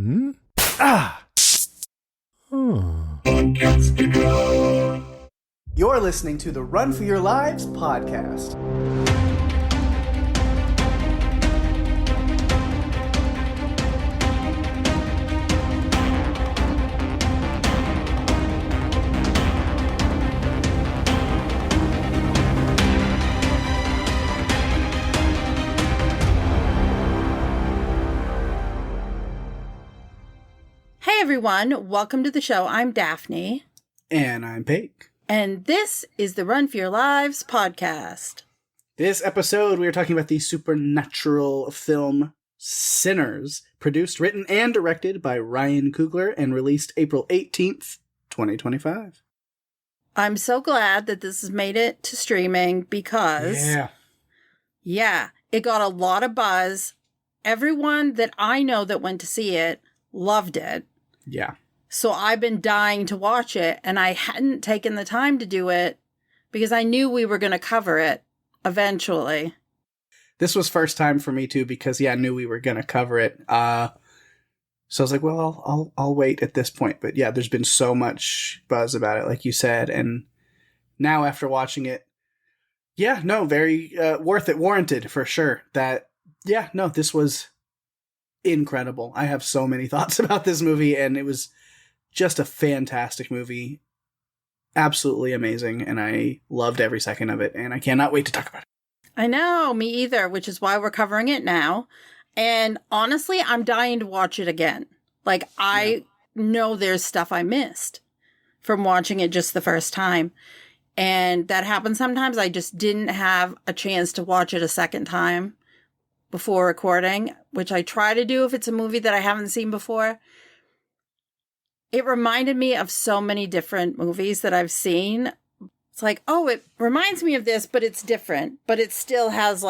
Hmm? Ah! You're listening to the Run for Your Lives podcast. Hey everyone, welcome to the show. I'm Daphne. And I'm Pake. And this is the Run for Your Lives podcast. This episode, we are talking about the supernatural film Sinners, produced, written, and directed by Ryan Coogler, and released April 18th, 2025. I'm so glad that this has made it to streaming because, yeah, it got a lot of buzz. Everyone that I know that went to see it loved it. Yeah. So I've been dying to watch it, and I hadn't taken the time to do it because I knew we were going to cover it eventually. This was first time for me too because I knew we were going to cover it. So I was like, well, I'll wait at this point. But yeah, there's been so much buzz about it, like you said, and now after watching it, very worth it, warranted for sure. This was incredible. I have so many thoughts about this movie, and it was just a fantastic movie. Absolutely amazing, and I loved every second of it, and I cannot wait to talk about it. I know, me either, which is why we're covering it now. And honestly, I'm dying to watch it again. I know there's stuff I missed from watching it just the first time. And that happens sometimes. I just didn't have a chance to watch it a second time before recording, which I try to do if it's a movie that I haven't seen before. It reminded me of so many different movies that I've seen. It's like, oh, it reminds me of this, but it's different. But it still has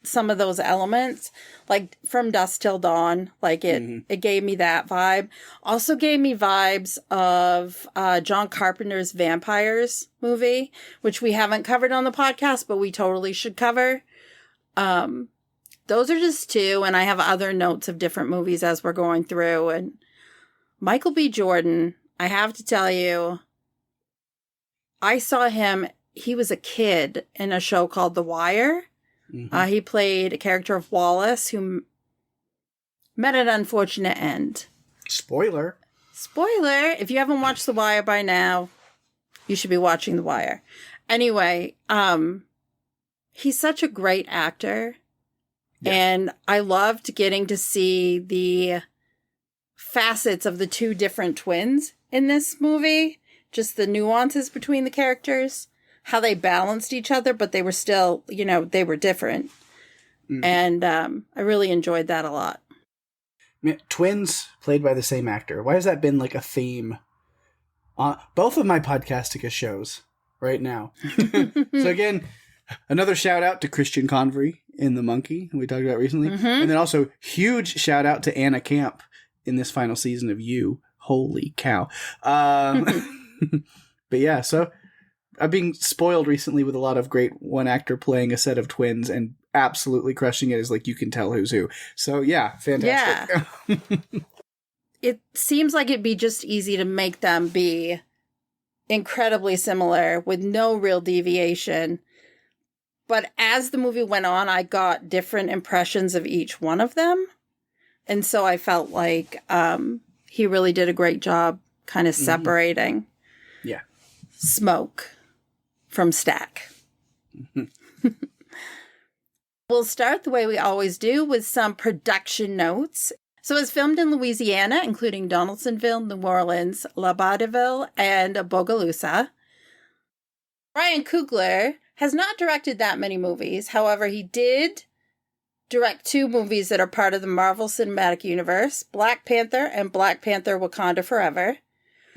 some of those elements, like From Dusk Till Dawn. It gave me that vibe. Also gave me vibes of John Carpenter's Vampires movie, which we haven't covered on the podcast, but we totally should cover. Those are just two, and I have other notes of different movies as we're going through. And Michael B. Jordan, I have to tell you, I saw him, he was a kid in a show called The Wire. Mm-hmm. He played a character of Wallace who met an unfortunate end. Spoiler. If you haven't watched The Wire by now, you should be watching The Wire. Anyway, he's such a great actor. Yeah. And I loved getting to see the facets of the two different twins in this movie. Just the nuances between the characters, how they balanced each other, but they were still, they were different. Mm-hmm. And I really enjoyed that a lot. Man, twins played by the same actor. Why has that been a theme on both of my Podcastica shows right now? So again, another shout out to Christian Convery in The Monkey, who we talked about recently. Mm-hmm. And then also huge shout out to Anna Camp in this final season of You. Holy cow. But yeah, so I'm being spoiled recently with a lot of great one actor playing a set of twins and absolutely crushing it as you can tell who's who. So yeah, fantastic. Yeah. It seems like it'd be just easy to make them be incredibly similar with no real deviation. But as the movie went on, I got different impressions of each one of them. And so I felt like he really did a great job kind of separating smoke from stack. Mm-hmm. We'll start the way we always do with some production notes. So it's filmed in Louisiana, including Donaldsonville, New Orleans, La Baudeville, and Bogalusa. Ryan Coogler has not directed that many movies. However, he did direct two movies that are part of the Marvel Cinematic Universe, Black Panther and Black Panther Wakanda Forever.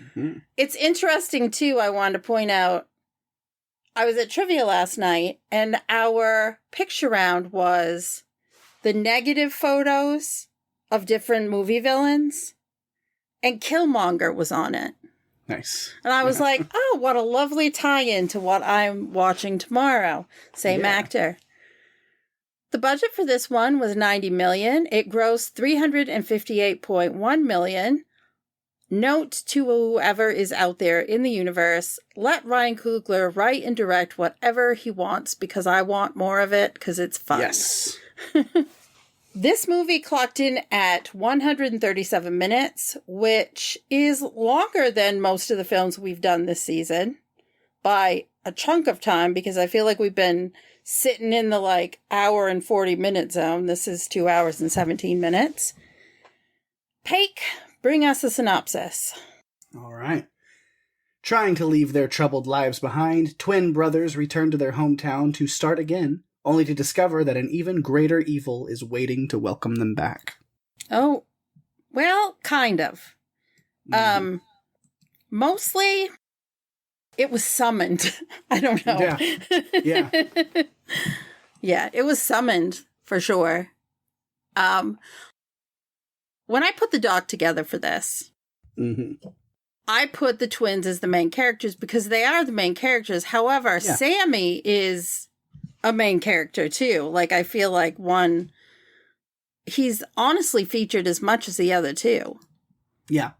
Mm-hmm. It's interesting, too, I wanted to point out, I was at trivia last night, and our picture round was the negative photos of different movie villains, and Killmonger was on it. Nice. And I was like, oh, what a lovely tie-in to what I'm watching tomorrow. Same actor. The budget for this one was $90 million. It grossed $358.1 million. Note to whoever is out there in the universe, let Ryan Coogler write and direct whatever he wants because I want more of it because it's fun. Yes. This movie clocked in at 137 minutes, which is longer than most of the films we've done this season by a chunk of time because I feel like we've been sitting in the like hour and 40-minute zone. This is 2 hours and 17 minutes. Pake, bring us a synopsis. All right. Trying to leave their troubled lives behind, twin brothers return to their hometown to start again, only to discover that an even greater evil is waiting to welcome them back. Oh, well, kind of. Mostly, it was summoned. I don't know. Yeah. Yeah, it was summoned, for sure. When I put the doc together for this, I put the twins as the main characters because they are the main characters. However, Sammy is a main character too. Like, I feel like he's honestly featured as much as the other two. Yeah.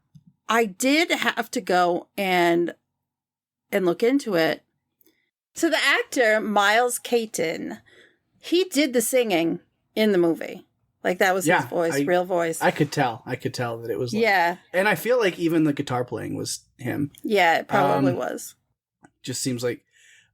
I did have to go and look into it. So the actor, Miles Caton, he did the singing in the movie. Like, that was his voice, real voice. I could tell that it was like... Yeah. And I feel like even the guitar playing was him. Yeah, it probably was. Just seems like...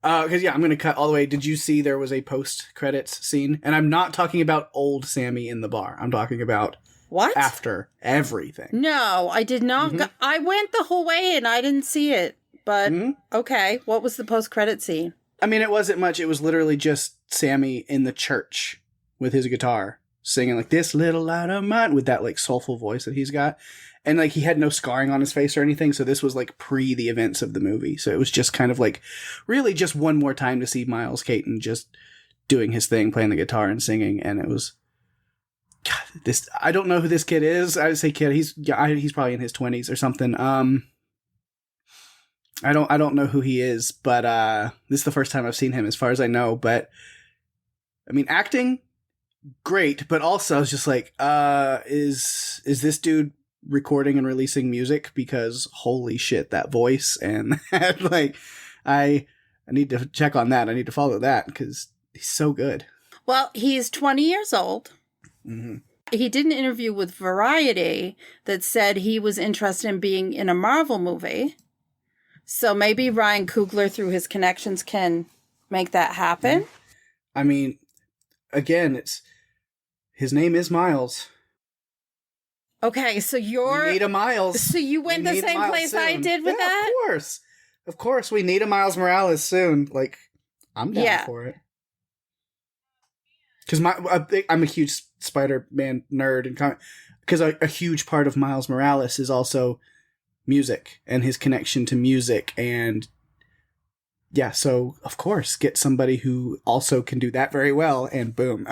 Because, I'm going to cut all the way. Did you see there was a post-credits scene? And I'm not talking about old Sammy in the bar. I'm talking about... What? After everything. No, I did not. I went the whole way and I didn't see it. But, okay. What was the post-credit scene? I mean, it wasn't much. It was literally just Sammy in the church with his guitar, singing like "This Little Light of Mine" with that like soulful voice that he's got. And like he had no scarring on his face or anything, so this was like pre the events of the movie. So it was just kind of like really just one more time to see Miles Caton just doing his thing, playing the guitar and singing. And it was, God, this, I don't know who this kid is. I would say kid, he's probably in his 20s or something. I don't know who he is, but this is the first time I've seen him as far as I know. But I mean, acting great, but also I was just like, is this dude recording and releasing music? Because holy shit, that voice and that, like, I need to check on that. I need to follow that because he's so good. Well, he's 20 years old. He did an interview with Variety that said he was interested in being in a Marvel movie. So maybe Ryan Coogler, through his connections, can make that happen. I mean, again, his name is Miles. Okay, so We need a Miles. So you went the same place I did with that? Of course. We need a Miles Morales soon. Like, I'm down for it. Because I'm a huge Spider-Man nerd, and because a huge part of Miles Morales is also music and his connection to music, and so of course get somebody who also can do that very well, and boom.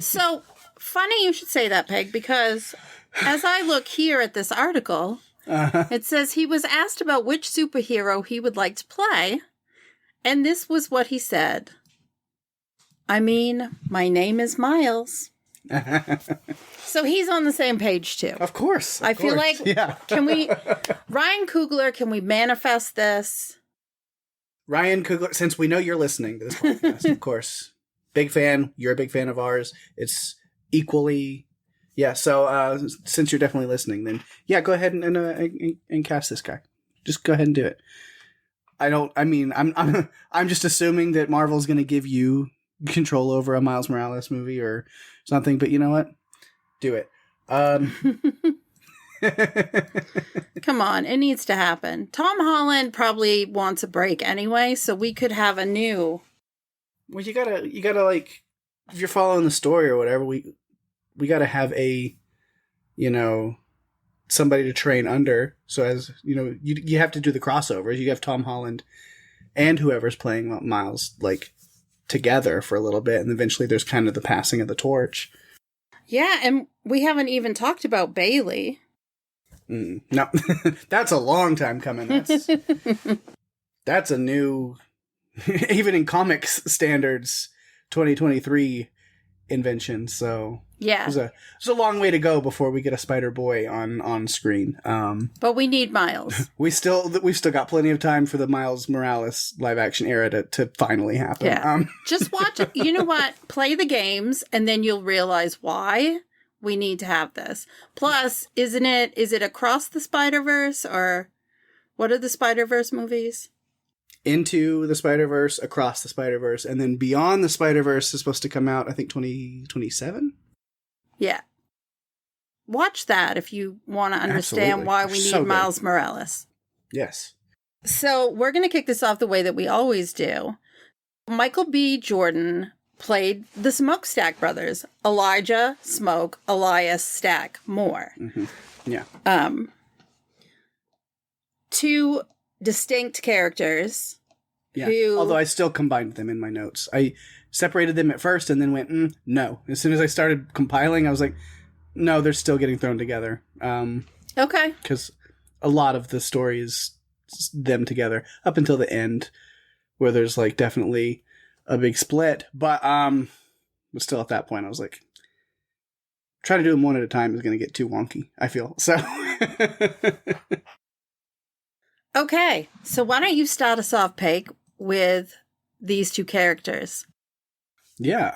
So funny you should say that, Peg, because as I look here at this article, it says he was asked about which superhero he would like to play, and this was what he said. I mean, my name is Miles. So he's on the same page too. Of course. I feel like, Ryan Coogler, can we manifest this? Ryan Coogler, since we know you're listening to this podcast, of course. Big fan. You're a big fan of ours. It's equally, so since you're definitely listening, then go ahead and cast this guy. Just go ahead and do it. I'm just assuming that Marvel's going to give you control over a Miles Morales movie or something, but you know what? Do it. Come on, it needs to happen. Tom Holland probably wants a break anyway, so we could have a new... Well, you gotta like, if you're following the story or whatever, we gotta have a, somebody to train under. So as, you have to do the crossovers. You have Tom Holland and whoever's playing Miles, like, together for a little bit, and eventually there's kind of the passing of the torch. Yeah, and we haven't even talked about Bailey. No, that's a long time coming. That's a new, even in comics standards, 2023, invention. So Yeah. it's a long way to go before we get a Spider-Boy on screen. But we need Miles. We've still got plenty of time for the Miles Morales live action era to finally happen. Yeah. Just watch it. You know what? Play the games, and then you'll realize why we need to have this. Plus, is it Across the Spider-Verse, or what are the Spider-Verse movies? Into the Spider-Verse, Across the Spider-Verse, and then Beyond the Spider-Verse is supposed to come out, I think, 2027? Yeah. Watch that if you want to understand Absolutely. why we need Miles Morales. Yes. So we're going to kick this off the way that we always do. Michael B. Jordan played the Smokestack brothers. Elijah, Smoke, Elias, Stack, Moore. Mm-hmm. Yeah. Two distinct characters. Yeah. Although I still combined them in my notes. I separated them at first and then went, no. As soon as I started compiling, I was like, no, they're still getting thrown together. Okay. Because a lot of the story is them together up until the end, where there's like definitely a big split. But still at that point, I was like, trying to do them one at a time is going to get too wonky, I feel. So. Okay, so why don't you start us off, Pake, with these two characters? Yeah,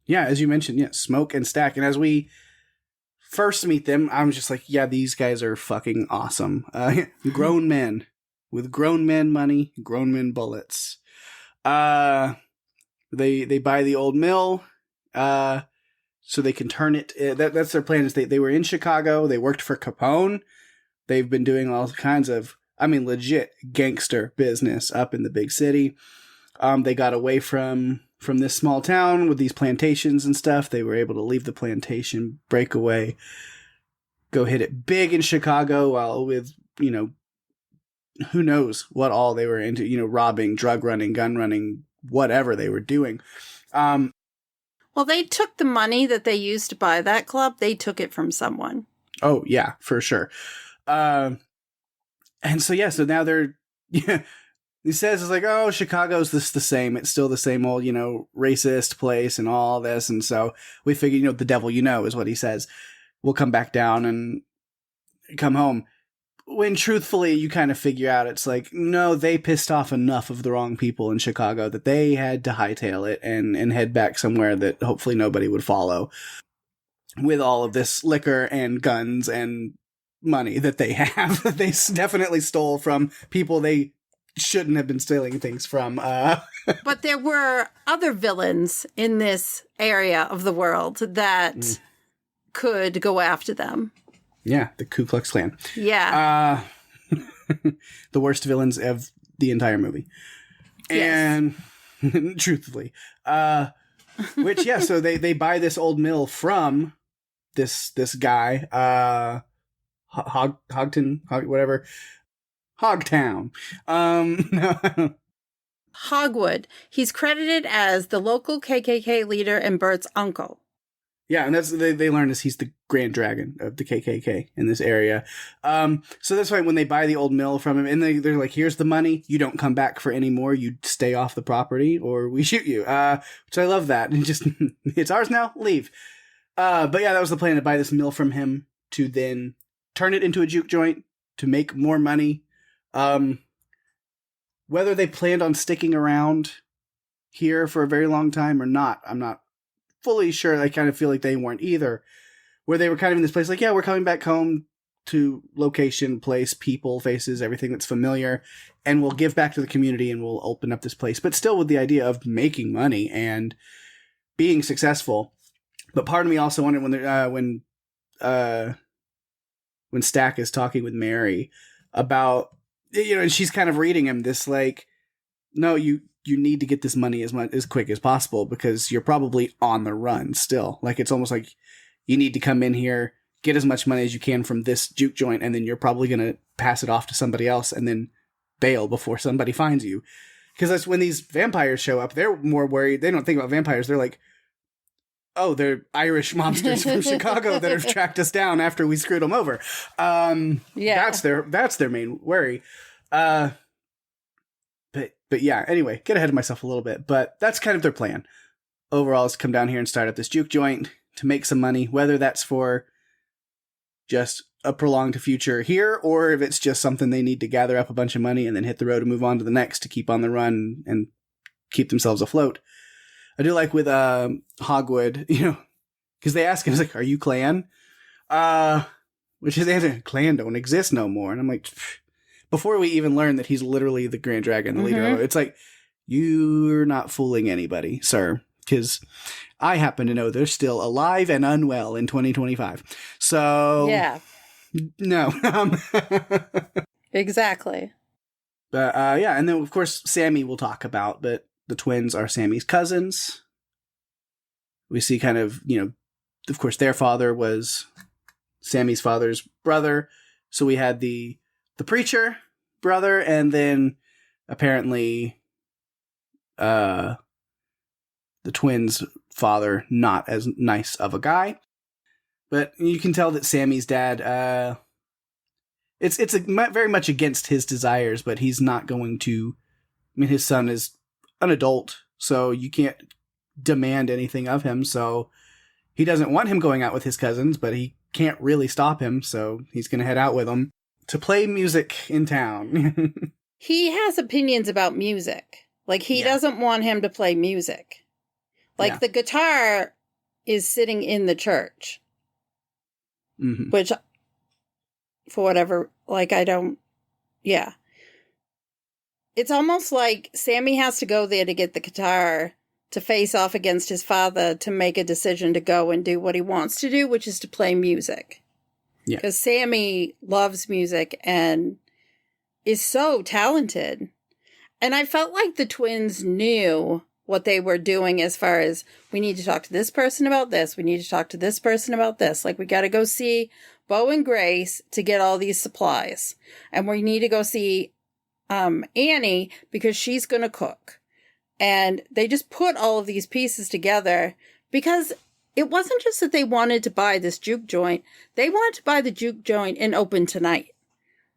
as you mentioned, Smoke and Stack. And as we first meet them, I'm just like, yeah, these guys are fucking awesome. Grown men with grown men money, grown men bullets. They buy the old mill, so they can turn it. That's their plan. Is they were in Chicago. They worked for Capone. They've been doing all kinds of, legit gangster business up in the big city. They got away from this small town with these plantations and stuff. They were able to leave the plantation, break away, go hit it big in Chicago, while with, who knows what all they were into, robbing, drug running, gun running, whatever they were doing. Well, they took the money that they used to buy that club. They took it from someone. Oh, yeah, for sure. And so, so now they're, he says, it's like, oh, Chicago's the same. It's still the same old, racist place and all this. And so we figure, the devil, is what he says. We'll come back down and come home. When truthfully, you kind of figure out it's like, no, they pissed off enough of the wrong people in Chicago that they had to hightail it and head back somewhere that hopefully nobody would follow, with all of this liquor and guns and money that they have. They definitely stole from people they shouldn't have been stealing things from. But there were other villains in this area of the world that could go after them. Yeah, the Ku Klux Klan. Yeah. The worst villains of the entire movie. And truthfully. Which, so they buy this old mill from this guy, Hogtown. Hogwood. He's credited as the local KKK leader and Bert's uncle. Yeah, and that's they learn is he's the Grand Dragon of the KKK in this area. So that's why when they buy the old mill from him, and they're like, "Here's the money. You don't come back for any more. You stay off the property, or we shoot you." Which I love that, and just it's ours now. Leave. But that was the plan, to buy this mill from him to then turn it into a juke joint to make more money. Whether they planned on sticking around here for a very long time or not, I'm not fully sure. I kind of feel like they weren't either. Where they were kind of in this place like, we're coming back home to location, place, people, faces, everything that's familiar, and we'll give back to the community and we'll open up this place. But still with the idea of making money and being successful. But part of me also wondered when Stack is talking with Mary about, and she's kind of reading him this like, no, you need to get this money as quick as possible because you're probably on the run still. Like, it's almost like you need to come in here, get as much money as you can from this juke joint, and then you're probably going to pass it off to somebody else and then bail before somebody finds you. Because that's when these vampires show up, they're more worried. They don't think about vampires. They're like, oh, they're Irish monsters from Chicago that have tracked us down after we screwed them over. That's their main worry. But anyway, get ahead of myself a little bit. But that's kind of their plan. overall is come down here and start up this juke joint to make some money, whether that's for just a prolonged future here, or if it's just something they need to gather up a bunch of money and then hit the road and move on to the next to keep on the run and keep themselves afloat. I do like with Hogwood, because they ask him, like, are you clan? Which his answer, clan don't exist no more. And I'm like, before we even learn that he's literally the Grand Dragon, the leader of it, it's like, you're not fooling anybody, sir. Because I happen to know they're still alive and unwell in 2025. So, yeah. No. Exactly. But, yeah, and then, of course, Sammy we'll talk about, but the twins are Sammy's cousins. We see kind of, of course, their father was Sammy's father's brother. So we had the preacher brother, and then apparently the twins' father, not as nice of a guy. But you can tell that Sammy's dad, it's very much against his desires, but he's not going to, his son is an adult, so you can't demand anything of him, so he doesn't want him going out with his cousins, but he can't really stop him, so he's going to head out with them to play music in town. He has opinions about music. Like, he doesn't want him to play music. Like, the guitar is sitting in the church. Mm-hmm. Which, for whatever, It's almost like Sammy has to go there to get the guitar to face off against his father to make a decision to go and do what he wants to do, which is to play music. Yeah. Because Sammy loves music and is so talented. And I felt like the twins knew what they were doing as far as, we need to talk to this person about this. We need to talk to this person about this. Like, we got to go see Bo and Grace to get all these supplies. And we need to go see Annie because she's going to cook. And they just put all of these pieces together because it wasn't just that they wanted to buy this juke joint. They wanted to buy the juke joint and open tonight.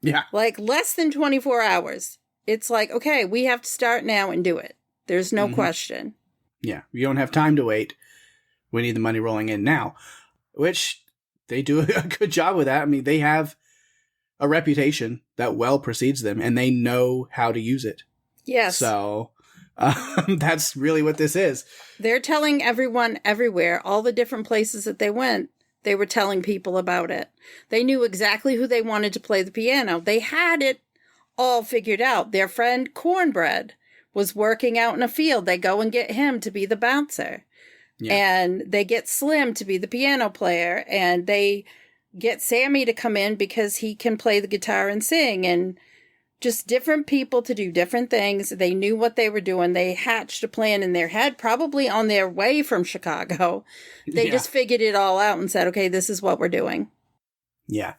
Yeah. Like, less than 24 hours. It's like, okay, we have to start now and do it. There's no question. Yeah, we don't have time to wait. We need the money rolling in now. Which, they do a good job with that. They have a reputation that well precedes them, and they know how to use it. Yes. So, that's really what this is. They're telling everyone everywhere, all the different places that they went, they were telling people about it. They knew exactly who they wanted to play the piano. They had it all figured out. Their friend Cornbread was working out in a field. They go and get him to be the bouncer. Yeah. And they get Slim to be the piano player. And they get Sammy to come in because he can play the guitar and sing. And just different people to do different things. They knew what they were doing. They hatched a plan in their head, probably on their way from Chicago. They just figured it all out and said, okay, this is what we're doing. Yeah.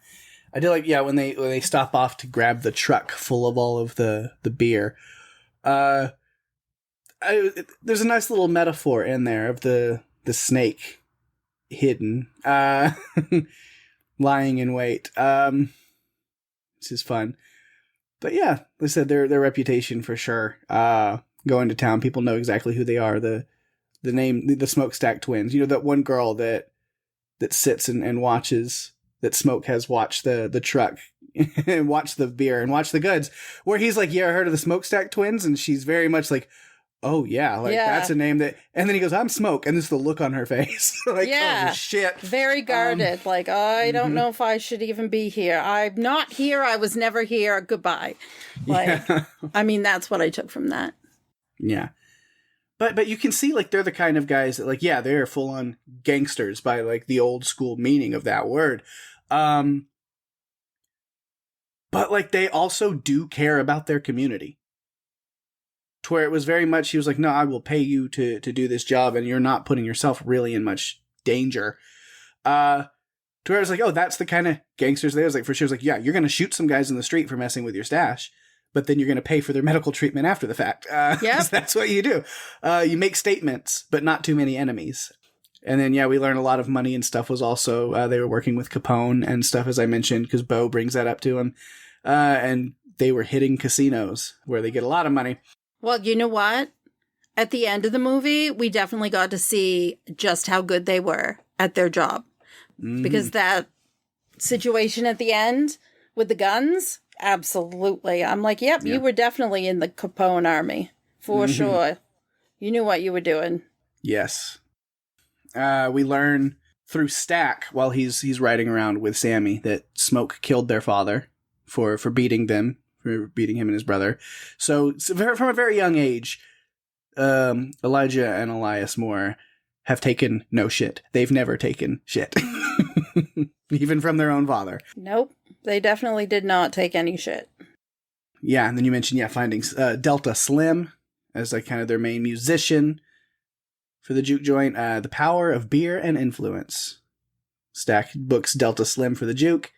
I do like, when they stop off to grab the truck full of all of the beer. There's a nice little metaphor in there of the snake hidden, lying in wait. This is fun. But yeah, they said their reputation for sure. Going to town, people know exactly who they are. The name, the Smokestack Twins. That one girl that sits and watches, that Smoke has watched the truck and watched the beer and watched the goods, where he's like, yeah, I heard of the Smokestack Twins, and she's very much like, oh yeah, that's a name that, and then he goes, I'm Smoke, and this is the look on her face. Like, oh shit. Very guarded. I don't know if I should even be here. I'm not here. I was never here. Goodbye. That's what I took from that. Yeah. But you can see, they're the kind of guys that, they're full on gangsters by, the old school meaning of that word. But, they also do care about their community. To where it was very much, he was like, no, I will pay you to do this job, and you're not putting yourself really in much danger. To where I was like, oh, that's the kind of gangsters they was like, for sure. It was like, yeah, you're going to shoot some guys in the street for messing with your stash, but then you're going to pay for their medical treatment after the fact. Because that's what you do. You make statements, but not too many enemies. And then, we learn a lot of money and stuff was also, they were working with Capone and stuff, as I mentioned, because Bo brings that up to him. And they were hitting casinos where they get a lot of money. Well, you know what? at the end of the movie, we definitely got to see just how good they were at their job. Because that situation at the end with the guns, absolutely. I'm like, yep, you were definitely in the Capone army. For sure. You knew what you were doing. Yes. We learn through Stack, while he's riding around with Sammy, that Smoke killed their father for beating him and his brother. So from a very young age, Elijah and Elias Moore have taken no shit. They've never taken shit. Even from their own father. Nope. They definitely did not take any shit. Yeah, and then you mentioned, finding Delta Slim as like kind of their main musician for the juke joint. The power of beer and influence. Stack books Delta Slim for the juke.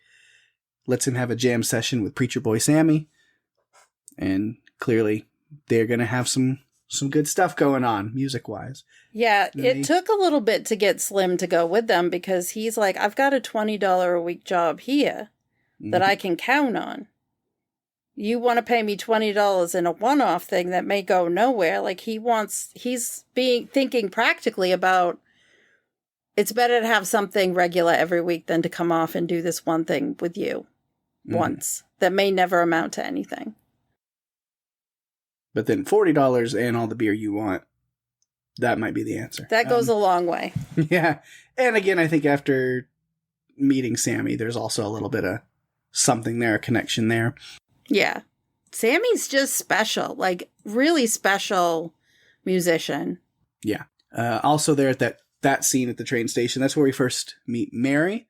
Lets him have a jam session with Preacher Boy Sammy. And clearly they're going to have some good stuff going on, music-wise. Yeah, it took a little bit to get Slim to go with them because he's like, I've got a $20 a week job here that I can count on. You want to pay me $20 in a one-off thing that may go nowhere. Like he's thinking practically about, it's better to have something regular every week than to come off and do this one thing with you once that may never amount to anything. But then $40 and all the beer you want, that might be the answer. That goes a long way. Yeah. And again, I think after meeting Sammy, there's also a little bit of something there, a connection there. Yeah. Sammy's just special, like really special musician. Yeah. Also there at that scene at the train station, that's where we first meet Mary.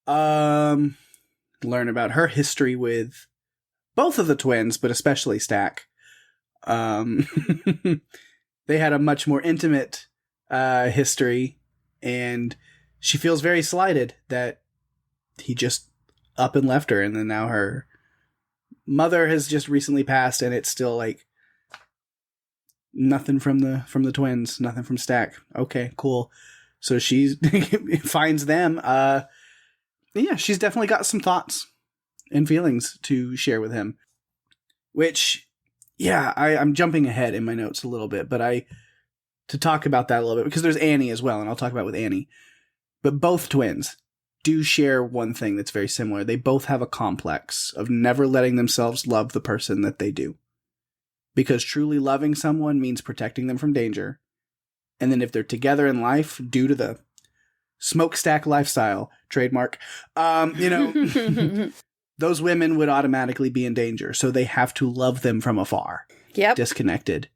Learn about her history with both of the twins, but especially Stack. They had a much more intimate history, and she feels very slighted that he just up and left her, and then now her mother has just recently passed, and it's still like nothing from the twins, nothing from Stack. Okay, cool. So she finds them. Yeah, she's definitely got some thoughts and feelings to share with him, which. Yeah, I'm jumping ahead in my notes a little bit, but to talk about that a little bit, because there's Annie as well, and I'll talk about with Annie. But both twins do share one thing that's very similar. They both have a complex of never letting themselves love the person that they do. Because truly loving someone means protecting them from danger. And then if they're together in life, due to the smokestack lifestyle, trademark, those women would automatically be in danger, so they have to love them from afar. Yep. Disconnected.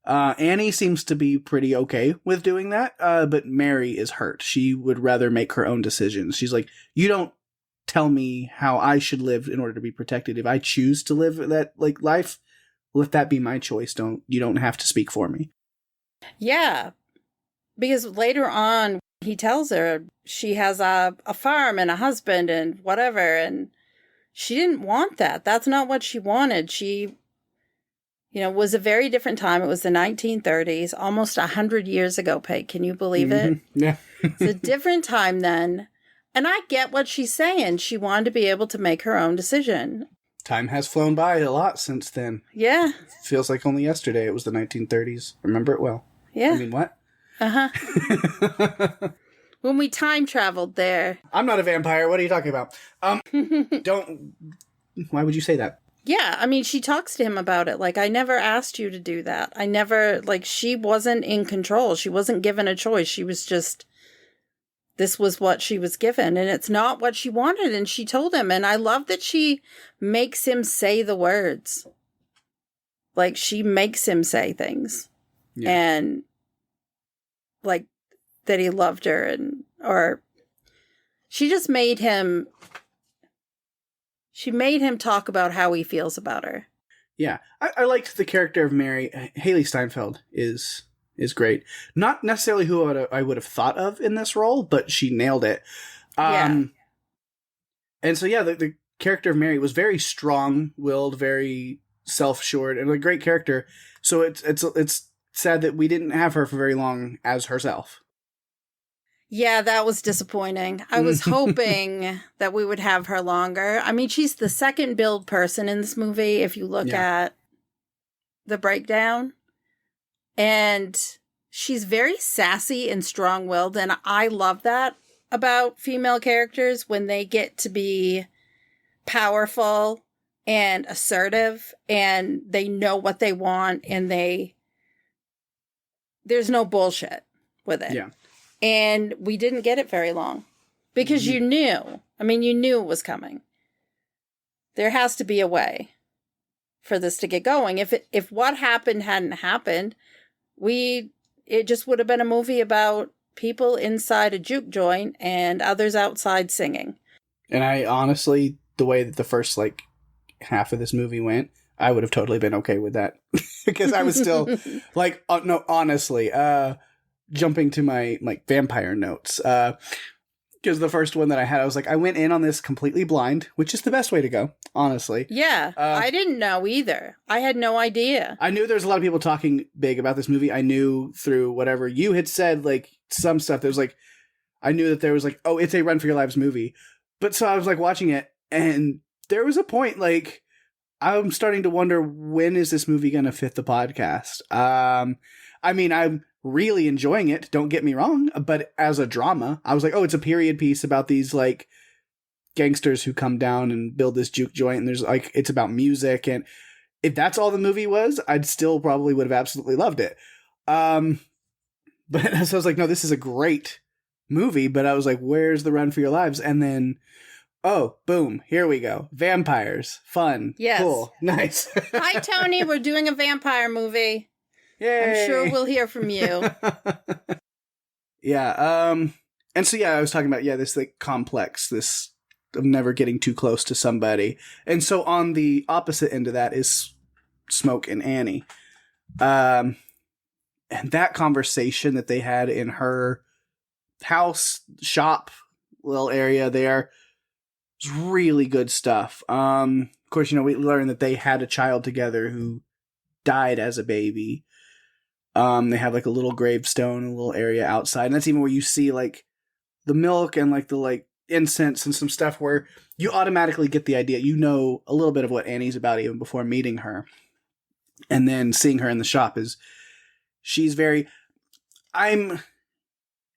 Annie seems to be pretty okay with doing that, but Mary is hurt. She would rather make her own decisions. She's like, you don't tell me how I should live in order to be protected. If I choose to live that life, let that be my choice. You don't have to speak for me. Yeah. Because later on, he tells her she has a farm and a husband and whatever, and she didn't want that. That's not what she wanted. She, was a very different time. It was the 1930s, almost 100 years ago, Pake. Can you believe it? Yeah. It's a different time then. And I get what she's saying. She wanted to be able to make her own decision. Time has flown by a lot since then. Yeah. Feels like only yesterday it was the 1930s. Remember it well. Yeah. I mean, what? Uh-huh. When we time traveled there. I'm not a vampire. What are you talking about? Why would you say that? Yeah, I mean, she talks to him about it. Like, I never asked you to do that. I never, she wasn't in control. She wasn't given a choice. She was just, this was what she was given. And it's not what she wanted. And she told him. And I love that she makes him say the words. Like, she makes him say things. Yeah. And, that he loved her or she just made him talk about how he feels about her. Yeah. I liked the character of Mary. Haley Steinfeld is great. Not necessarily who I would have thought of in this role, but she nailed it. And so, yeah, the character of Mary was very strong-willed, very self-assured, and a great character. So it's sad that we didn't have her for very long as herself. Yeah, that was disappointing. I was hoping that we would have her longer. I mean, she's the second billed person in this movie, if you look at the breakdown. And she's very sassy and strong-willed, and I love that about female characters when they get to be powerful and assertive, and they know what they want, and there's no bullshit with it. Yeah. And we didn't get it very long because you knew. I mean, you knew it was coming. There has to be a way for this to get going. If what happened hadn't happened, it just would have been a movie about people inside a juke joint and others outside singing. And I honestly, the way that the first like half of this movie went, I would have totally been okay with that because I was still like, no, honestly, jumping to my like vampire notes, because the first one that I had, I was like, I went in on this completely blind, which is the best way to go, honestly. Yeah, I didn't know either. I had no idea. I knew there was a lot of people talking big about this movie. I knew through whatever you had said, like some stuff, there was like, I knew that there was like, oh, it's a Run for Your Lives movie. But so I was like watching it, and there was a point like, I'm starting to wonder, when is this movie going to fit the podcast? I mean, I'm really enjoying it, don't get me wrong, but as a drama, I was like, oh, it's a period piece about these like gangsters who come down and build this juke joint, and there's like, it's about music, and if that's all the movie was, I'd still probably would have absolutely loved it. But so I was like, no, this is a great movie, but I was like, where's the Run for Your Lives? And then, oh, boom, here we go. Vampires. Fun. Yes. Cool. Nice. Hi, Tony. We're doing a vampire movie. Yay. I'm sure we'll hear from you. Yeah. And so, yeah, I was talking about, this like complex, this of never getting too close to somebody. And so on the opposite end of that is Smoke and Annie. And that conversation that they had in her house, shop, little area there, was really good stuff. Of course, we learned that they had a child together who died as a baby. They have like a little gravestone, a little area outside. And that's even where you see like the milk and like the like incense and some stuff where you automatically get the idea. You know a little bit of what Annie's about even before meeting her. And then seeing her in the shop she's very, I'm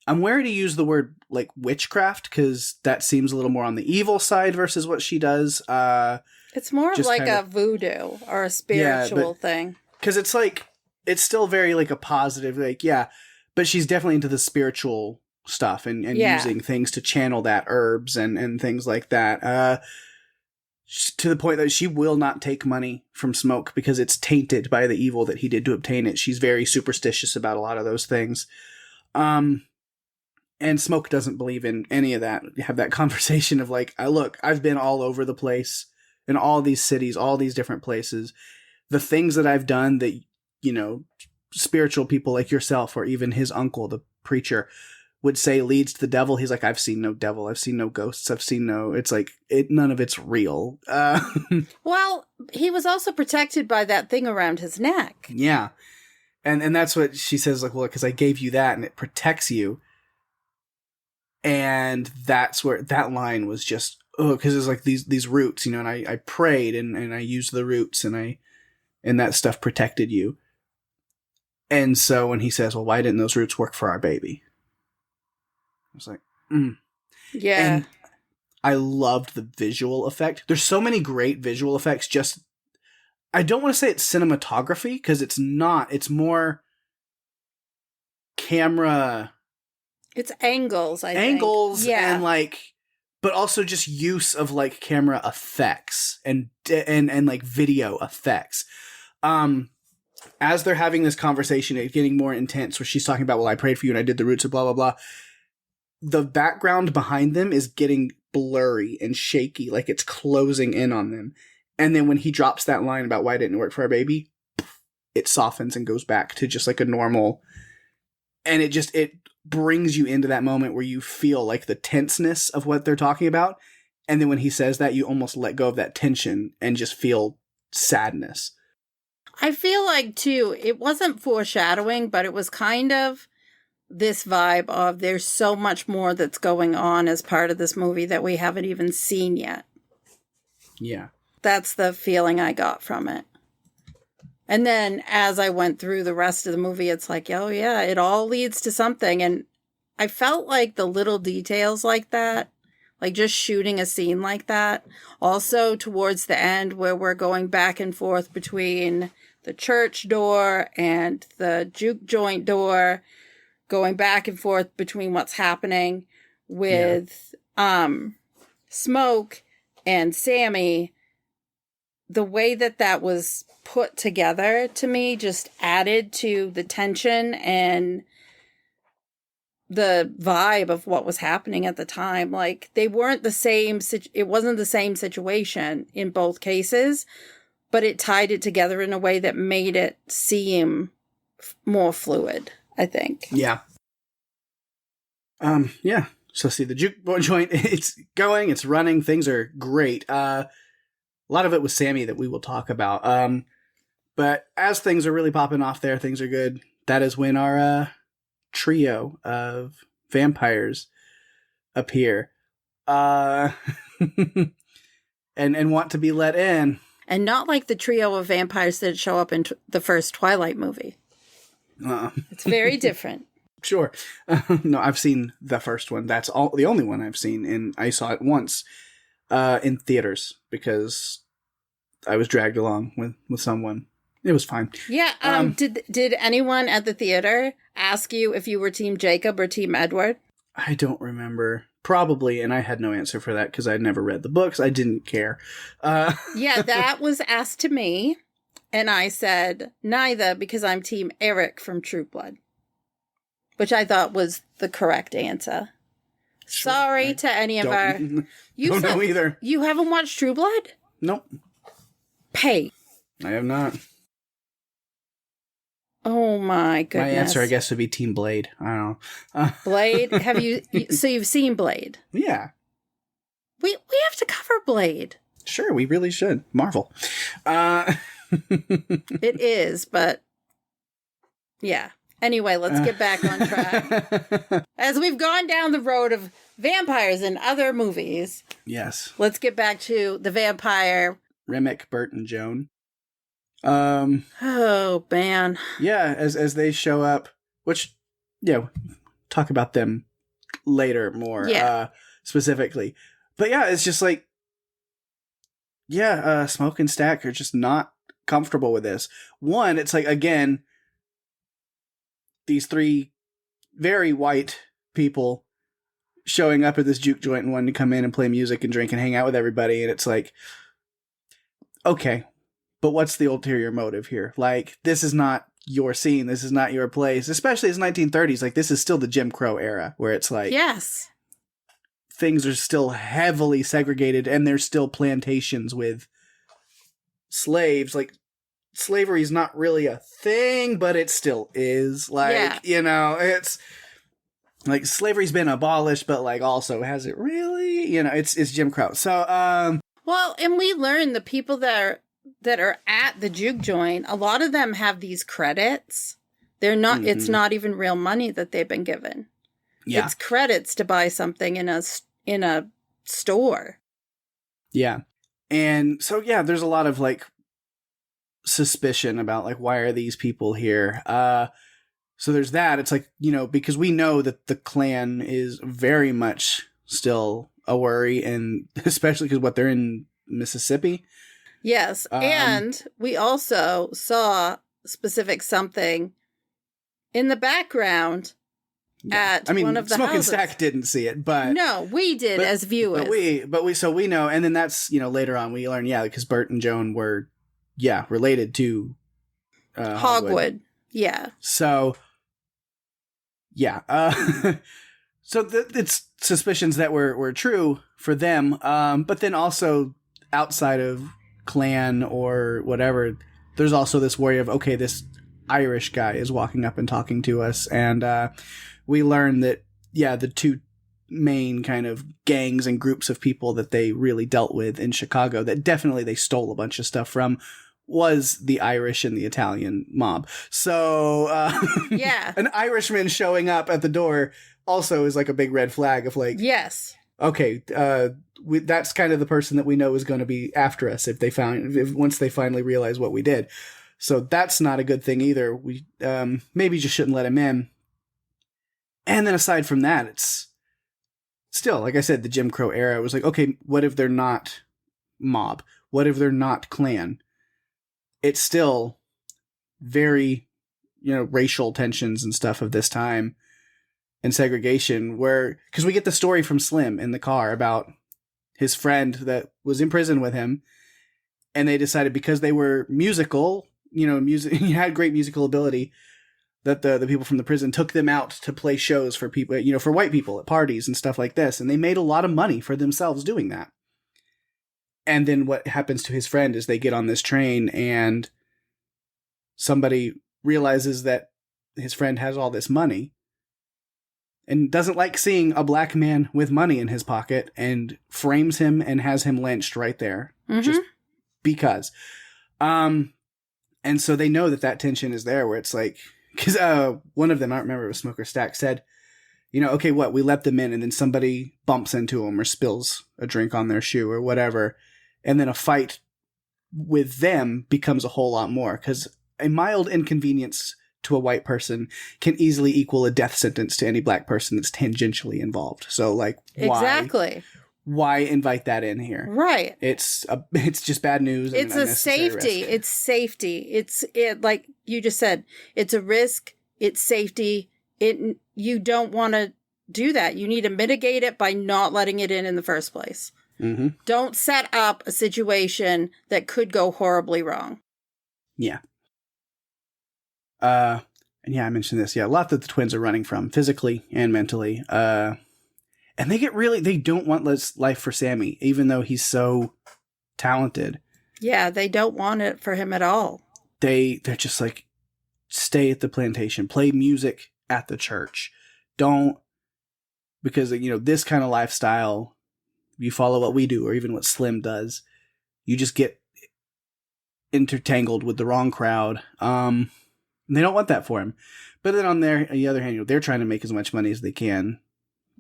wary to use the word like witchcraft because that seems a little more on the evil side versus what she does. It's more of like a voodoo or a spiritual thing. Because it's like, it's still very like a positive, like, but she's definitely into the spiritual stuff and using things to channel that, herbs and things like that. To the point that she will not take money from Smoke because it's tainted by the evil that he did to obtain it. She's very superstitious about a lot of those things. And Smoke doesn't believe in any of that. You have that conversation of like, look, I've been all over the place in all these cities, all these different places. The things that I've done that, spiritual people like yourself or even his uncle, the preacher, would say leads to the devil. He's like, I've seen no devil. I've seen no ghosts. I've seen it's like, none of it's real. Well, he was also protected by that thing around his neck. Yeah. And that's what she says, like, well, because I gave you that and it protects you. And that's where that line was just, because it's like these roots, and I prayed and I used the roots and that stuff protected you. And so when he says, well, why didn't those roots work for our baby? I was like, Yeah. And I loved the visual effect. There's so many great visual effects. I don't want to say it's cinematography because it's not. It's more camera. It's angles, I think. Angles and like, but also just use of like camera effects and like video effects. As they're having this conversation, it's getting more intense where she's talking about, well, I prayed for you and I did the roots of blah, blah, blah. The background behind them is getting blurry and shaky, like it's closing in on them. And then when he drops that line about why didn't it work for our baby, it softens and goes back to just like a normal. And it brings you into that moment where you feel like the tenseness of what they're talking about. And then when he says that, you almost let go of that tension and just feel sadness. I feel like, too, it wasn't foreshadowing, but it was kind of this vibe of there's so much more that's going on as part of this movie that we haven't even seen yet. Yeah. That's the feeling I got from it. And then as I went through the rest of the movie, it's like, oh yeah, it all leads to something. And I felt like the little details like that, like just shooting a scene like that. Also towards the end where we're going back and forth between the church door and the juke joint door, going back and forth between what's happening with Smoke and Sammy. The way that that was put together to me just added to the tension and the vibe of what was happening at the time. Like, they weren't the same, it wasn't the same situation in both cases, but it tied it together in a way that made it seem more fluid, I think. Yeah. Yeah. So see, the juke joint, it's going, it's running, things are great. A lot of it was Sammy that we will talk about. But as things are really popping off there, things are good. That is when our trio of vampires appear. And want to be let in. And not like the trio of vampires that show up in the first Twilight movie. It's very different. Sure. No, I've seen the first one. That's the only one I've seen, and I saw it once in theaters because I was dragged along with someone. It was fine. Yeah. Did anyone at the theater ask you if you were Team Jacob or Team Edward? I don't remember. Probably, and I had no answer for that because I'd never read the books. I didn't care. Yeah, that was asked to me, and I said neither because I'm Team Eric from True Blood, which I thought was the correct answer. Sure. Sorry to any of our... You don't know either. You haven't watched True Blood? Nope. Pay. I have not. Oh my goodness. My answer, I guess, would be Team Blade. I don't know. Blade? Have you... So you've seen Blade? Yeah. We have to cover Blade. Sure, we really should. Marvel. It is, but... Yeah. Anyway, let's get back on track. As we've gone down the road of vampires in other movies. Yes. Let's get back to the vampire. Remick, Bert, and Joan. Oh, man. Yeah, as they show up, which, yeah, talk about them later more specifically. But yeah, it's just like, Smoke and Stack are just not comfortable with this. One, it's like, again, these three very white people showing up at this juke joint and wanting to come in and play music and drink and hang out with everybody. And it's like, okay, but what's the ulterior motive here? Like, this is not your scene. This is not your place, especially as 1930s. Like, this is still the Jim Crow era where it's like, yes, things are still heavily segregated and there's still plantations with slaves. Like, slavery is not really a thing, but it still is. Like, you know, it's like slavery's been abolished, but like also has it really? You know, it's Jim Crow. So, well, and we learned the people that are at the juke joint, a lot of them have these credits. They're not, it's not even real money that they've been given. Yeah. It's credits to buy something in a store. Yeah. And so, yeah, there's a lot of like suspicion about like, why are these people here? So there's that. It's like, you know, because we know that the Klan is very much still a worry, and especially because what they're in Mississippi. Yes, and we also saw specific something in the background at one of the Smoke houses. and Stack didn't see it, but no, we did as viewers. But we know, and then that's, you know, later on we learn, because Bert and Joan were, related to Hogwood. Yeah. So, so it's suspicions that were true for them, but then also outside of Klan or whatever, there's also this worry of, okay, this Irish guy is walking up and talking to us, and we learn that the two main kind of gangs and groups of people that they really dealt with in Chicago that definitely they stole a bunch of stuff from was the Irish and the Italian mob. So an Irishman showing up at the door also is like a big red flag of like, yes, okay, that's kind of the person that we know is going to be after us once they finally realize what we did. So that's not a good thing either. We maybe just shouldn't let him in. And then aside from that, it's still, like I said, the Jim Crow era was like, okay, what if they're not mob? What if they're not Klan? It's still very, racial tensions and stuff of this time and segregation because we get the story from Slim in the car about his friend that was in prison with him. And they decided because they were musical, he had great musical ability, that the people from the prison took them out to play shows for people, for white people at parties and stuff like this. And they made a lot of money for themselves doing that. And then what happens to his friend is they get on this train and somebody realizes that his friend has all this money and doesn't like seeing a black man with money in his pocket and frames him and has him lynched right there. Mm-hmm. Just because. And so they know that tension is there where it's like, because one of them, I don't remember, it was Smoker Stack, said, okay, we let them in and then somebody bumps into them or spills a drink on their shoe or whatever. And then a fight with them becomes a whole lot more because a mild inconvenience to a white person can easily equal a death sentence to any black person that's tangentially involved. So why? Exactly. Why invite that in here? Right. It's just bad news. It's a safety. Risk. It's safety. It's like you just said. It's a risk. It's safety. You don't want to do that. You need to mitigate it by not letting it in the first place. Mm-hmm. Don't set up a situation that could go horribly wrong. Yeah. And yeah, I mentioned this. Yeah, a lot that the twins are running from physically and mentally. And they don't want life for Sammy, even though he's so talented. Yeah, they don't want it for him at all. They're just like, stay at the plantation, play music at the church. Don't, because, this kind of lifestyle, you follow what we do or even what Slim does, you just get intertangled with the wrong crowd. They don't want that for him. But then on the other hand, they're trying to make as much money as they can.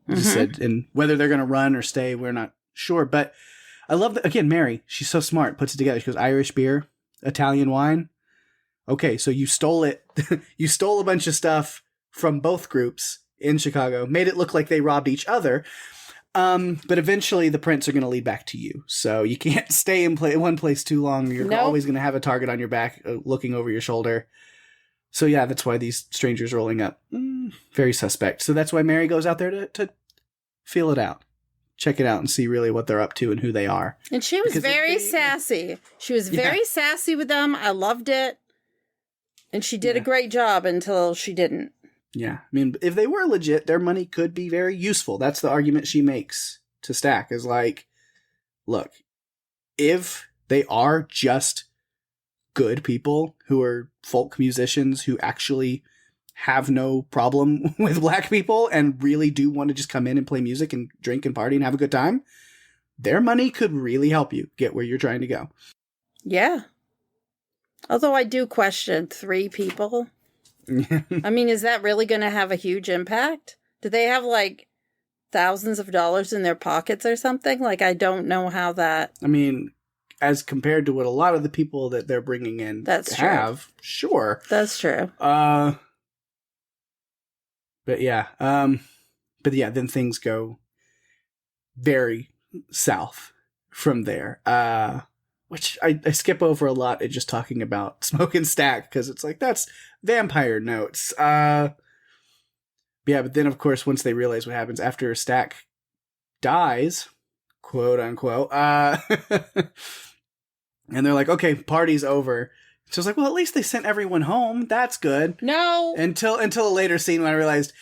Mm-hmm. Said, and whether they're going to run or stay, we're not sure. But I love that, again, Mary, she's so smart, puts it together. She goes, Irish beer, Italian wine. Okay, so you stole it. You stole a bunch of stuff from both groups in Chicago, made it look like they robbed each other. But eventually the prints are going to lead back to you. So you can't stay in one place too long. You're always going to have a target on your back looking over your shoulder. So yeah, that's why these strangers rolling up, very suspect. So that's why Mary goes out there to feel it out, check it out, and see really what they're up to and who they are. And she was very sassy. She was very sassy with them. I loved it. And she did a great job until she didn't. Yeah. I mean, if they were legit, their money could be very useful. That's the argument she makes to Stack, is like, look, if they are just good people who are folk musicians who actually have no problem with black people and really do want to just come in and play music and drink and party and have a good time, their money could really help you get where you're trying to go. Yeah. Although I do question 3 people. I mean, is that really going to have a huge impact? Do they have like thousands of dollars in their pockets or something? Like, I don't know how that... I mean, as compared to what a lot of the people that they're bringing in have, sure. That's true. But yeah, then things go very south from there. Which I skip over a lot at just talking about Smoke and Stack, because it's like, that's vampire notes. Yeah, but then of course, once they realize what happens after Stack dies, quote unquote, and they're like, okay, party's over. So it's like, well, at least they sent everyone home. That's good. No. Until a later scene when I realized,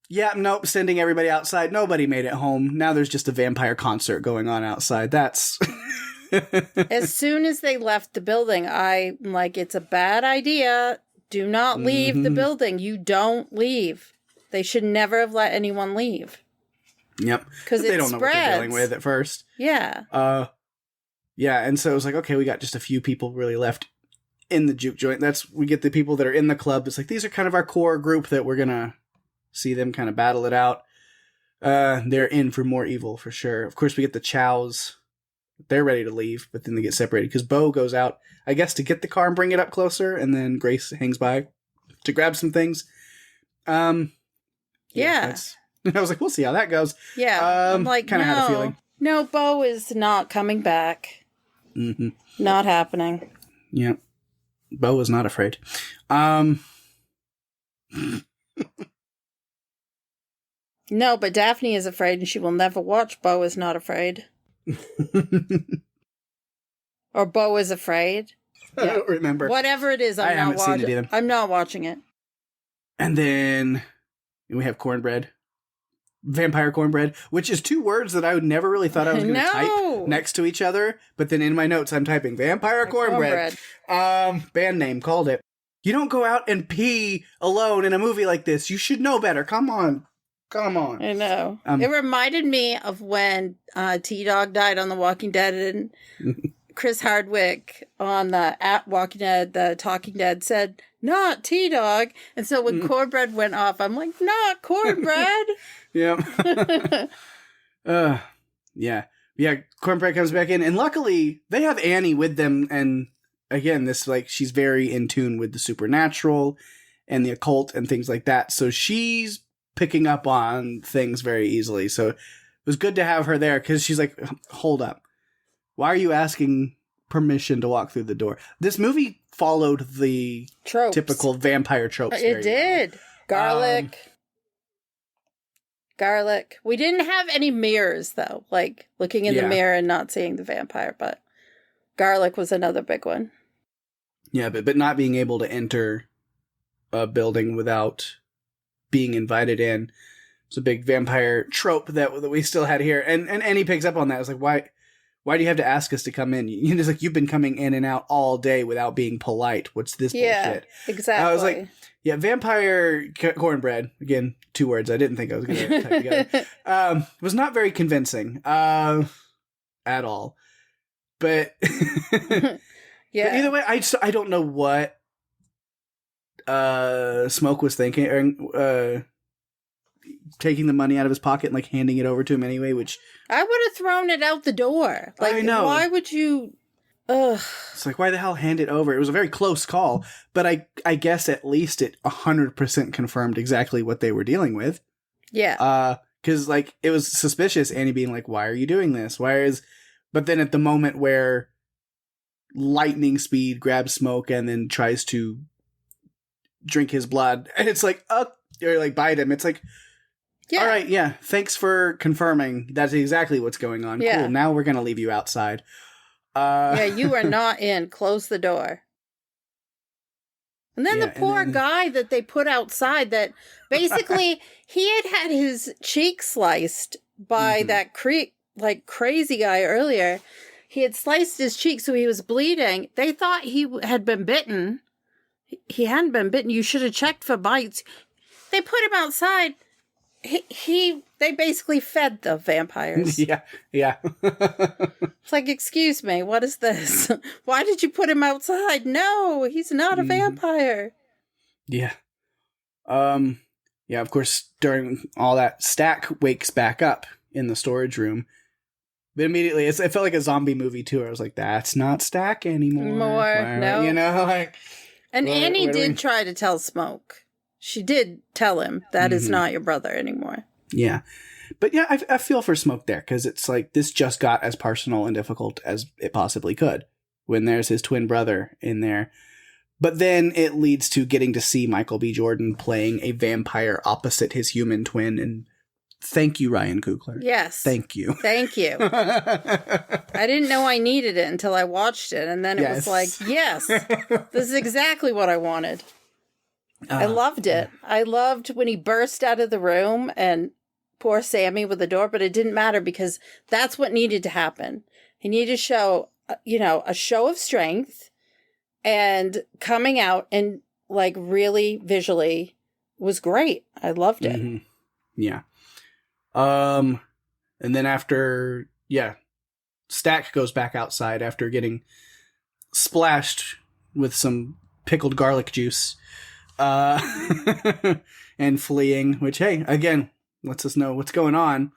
yeah, nope, sending everybody outside. Nobody made it home. Now there's just a vampire concert going on outside. That's... As soon as they left the building, I'm like, it's a bad idea. Do not leave the building. You don't leave. They should never have let anyone leave. Yep. Because they don't know what they're dealing with at first. Yeah. Yeah, and so it was like, okay, we got just a few people really left in the juke joint. We get the people that are in the club. It's like, these are kind of our core group that we're going to see them kind of battle it out. They're in for more evil, for sure. Of course, we get the Chows They're ready to leave, but then they get separated because Bo goes out, I guess, to get the car and bring it up closer, and then Grace hangs by to grab some things. Yeah. I was like, we'll see how that goes. Yeah. I'm like, kind of had a feeling. No, Bo is not coming back. Mm-hmm. Not happening. Yeah. Bo was not afraid. No, but Daphne is afraid, and she will never watch Bo is not afraid. Or Bo is afraid. I don't remember. Whatever it is, I'm not watching it. And then we have cornbread. Vampire cornbread, which is 2 words that I would never really thought I was going to type next to each other. But then in my notes, I'm typing vampire cornbread. Band name, called it. You don't go out and pee alone in a movie like this. You should know better. Come on. I know. It reminded me of when T-Dog died on The Walking Dead, and Chris Hardwick on the Walking Dead, the Talking Dead, said, "Not T-Dog." And so when cornbread went off, I'm like, "Not cornbread." Yeah. Yeah. Cornbread comes back in, and luckily they have Annie with them. And again, she's very in tune with the supernatural and the occult and things like that. So she's picking up on things very easily. So it was good to have her there, because she's like, hold up. Why are you asking permission to walk through the door? This movie followed the tropes. Typical vampire tropes. It did. Well. Garlic. We didn't have any mirrors, though, like looking in the mirror and not seeing the vampire, but garlic was another big one. Yeah, but not being able to enter a building without being invited in. It's a big vampire trope that we still had here. And Annie picks up on that. It's like, why do you have to ask us to come in? It's like, you've been coming in and out all day without being polite. What's this bullshit? Exactly. I was like, yeah, vampire cornbread. Again, 2 words I didn't think I was going to type together. Was not very convincing at all. But, but either way, I don't know what Smoke was thinking, taking the money out of his pocket and like handing it over to him anyway, which I would have thrown it out the door. Like, I know. Why would you? Ugh. It's like, why the hell hand it over? It was a very close call, but I guess at least it 100% confirmed exactly what they were dealing with. Yeah. Because like it was suspicious. Annie being like, "Why are you doing this? But then at the moment where lightning speed grabs Smoke and then tries to drink his blood, and it's like, or like bite him. It's like, all right, yeah, thanks for confirming. That's exactly what's going on. Yeah. Cool. Now we're gonna leave you outside. You are not in. Close the door. And then the poor guy that they put outside, that basically he had his cheek sliced by that crazy guy earlier. He had sliced his cheek, so he was bleeding. They thought he had been bitten. He hadn't been bitten. You should have checked for bites. They put him outside. They basically fed the vampires. Yeah. It's like, excuse me, what is this? Why did you put him outside? No, he's not a vampire. Yeah. Yeah, of course, during all that, Stack wakes back up in the storage room. But immediately, it felt like a zombie movie, too. I was like, that's not Stack anymore. No. You know, like... And Annie did try to tell Smoke. She did tell him that is not your brother anymore. Yeah. But yeah, I feel for Smoke there, because it's like this just got as personal and difficult as it possibly could when there's his twin brother in there. But then it leads to getting to see Michael B. Jordan playing a vampire opposite his human twin. And thank you, Ryan Coogler. Yes. Thank you. Thank you. I didn't know I needed it until I watched it. And then it was like, yes, this is exactly what I wanted. I loved it. I loved when he burst out of the room and poor Sammy with the door, but it didn't matter because that's what needed to happen. He needed to show, a show of strength and coming out and like really visually was great. I loved it. Mm-hmm. Yeah. And then after, Stack goes back outside after getting splashed with some pickled garlic juice. And fleeing, which, hey, again, lets us know what's going on.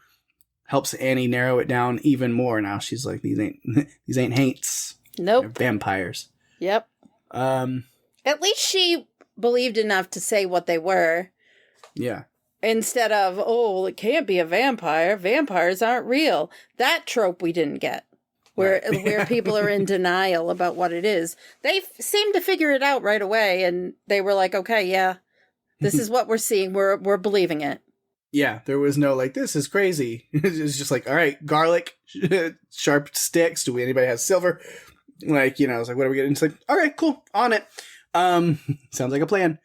helps Annie narrow it down even more. Now she's like, these ain't haints. Nope. They're vampires. Yep. At least she believed enough to say what they were. Yeah. Instead of, well, it can't be a vampire. Vampires aren't real. That trope we didn't get. Where people are in denial about what it is. They seem to figure it out right away, and they were like, okay, yeah, this is what we're seeing. We're believing it. Yeah, there was no like, this is crazy. It's just like, all right, garlic, sharp sticks. Do anybody have silver? Like, you know, I was like, what are we getting? It's like, all right, cool, on it. Sounds like a plan.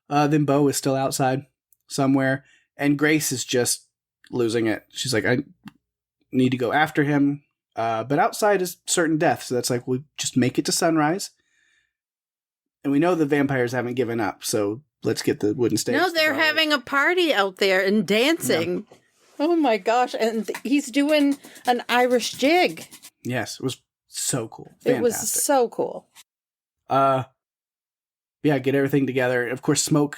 Then Bo is still outside somewhere, and Grace is just losing it. She's like, I need to go after him. But outside is certain death, so that's like, we just make it to sunrise. And we know the vampires haven't given up, so let's get the wooden stakes. No, they're having a party out there and dancing. Yeah. Oh my gosh, and he's doing an Irish jig. Yes, it was so cool. Fantastic. It was so cool. Yeah, get everything together. Of course, Smoke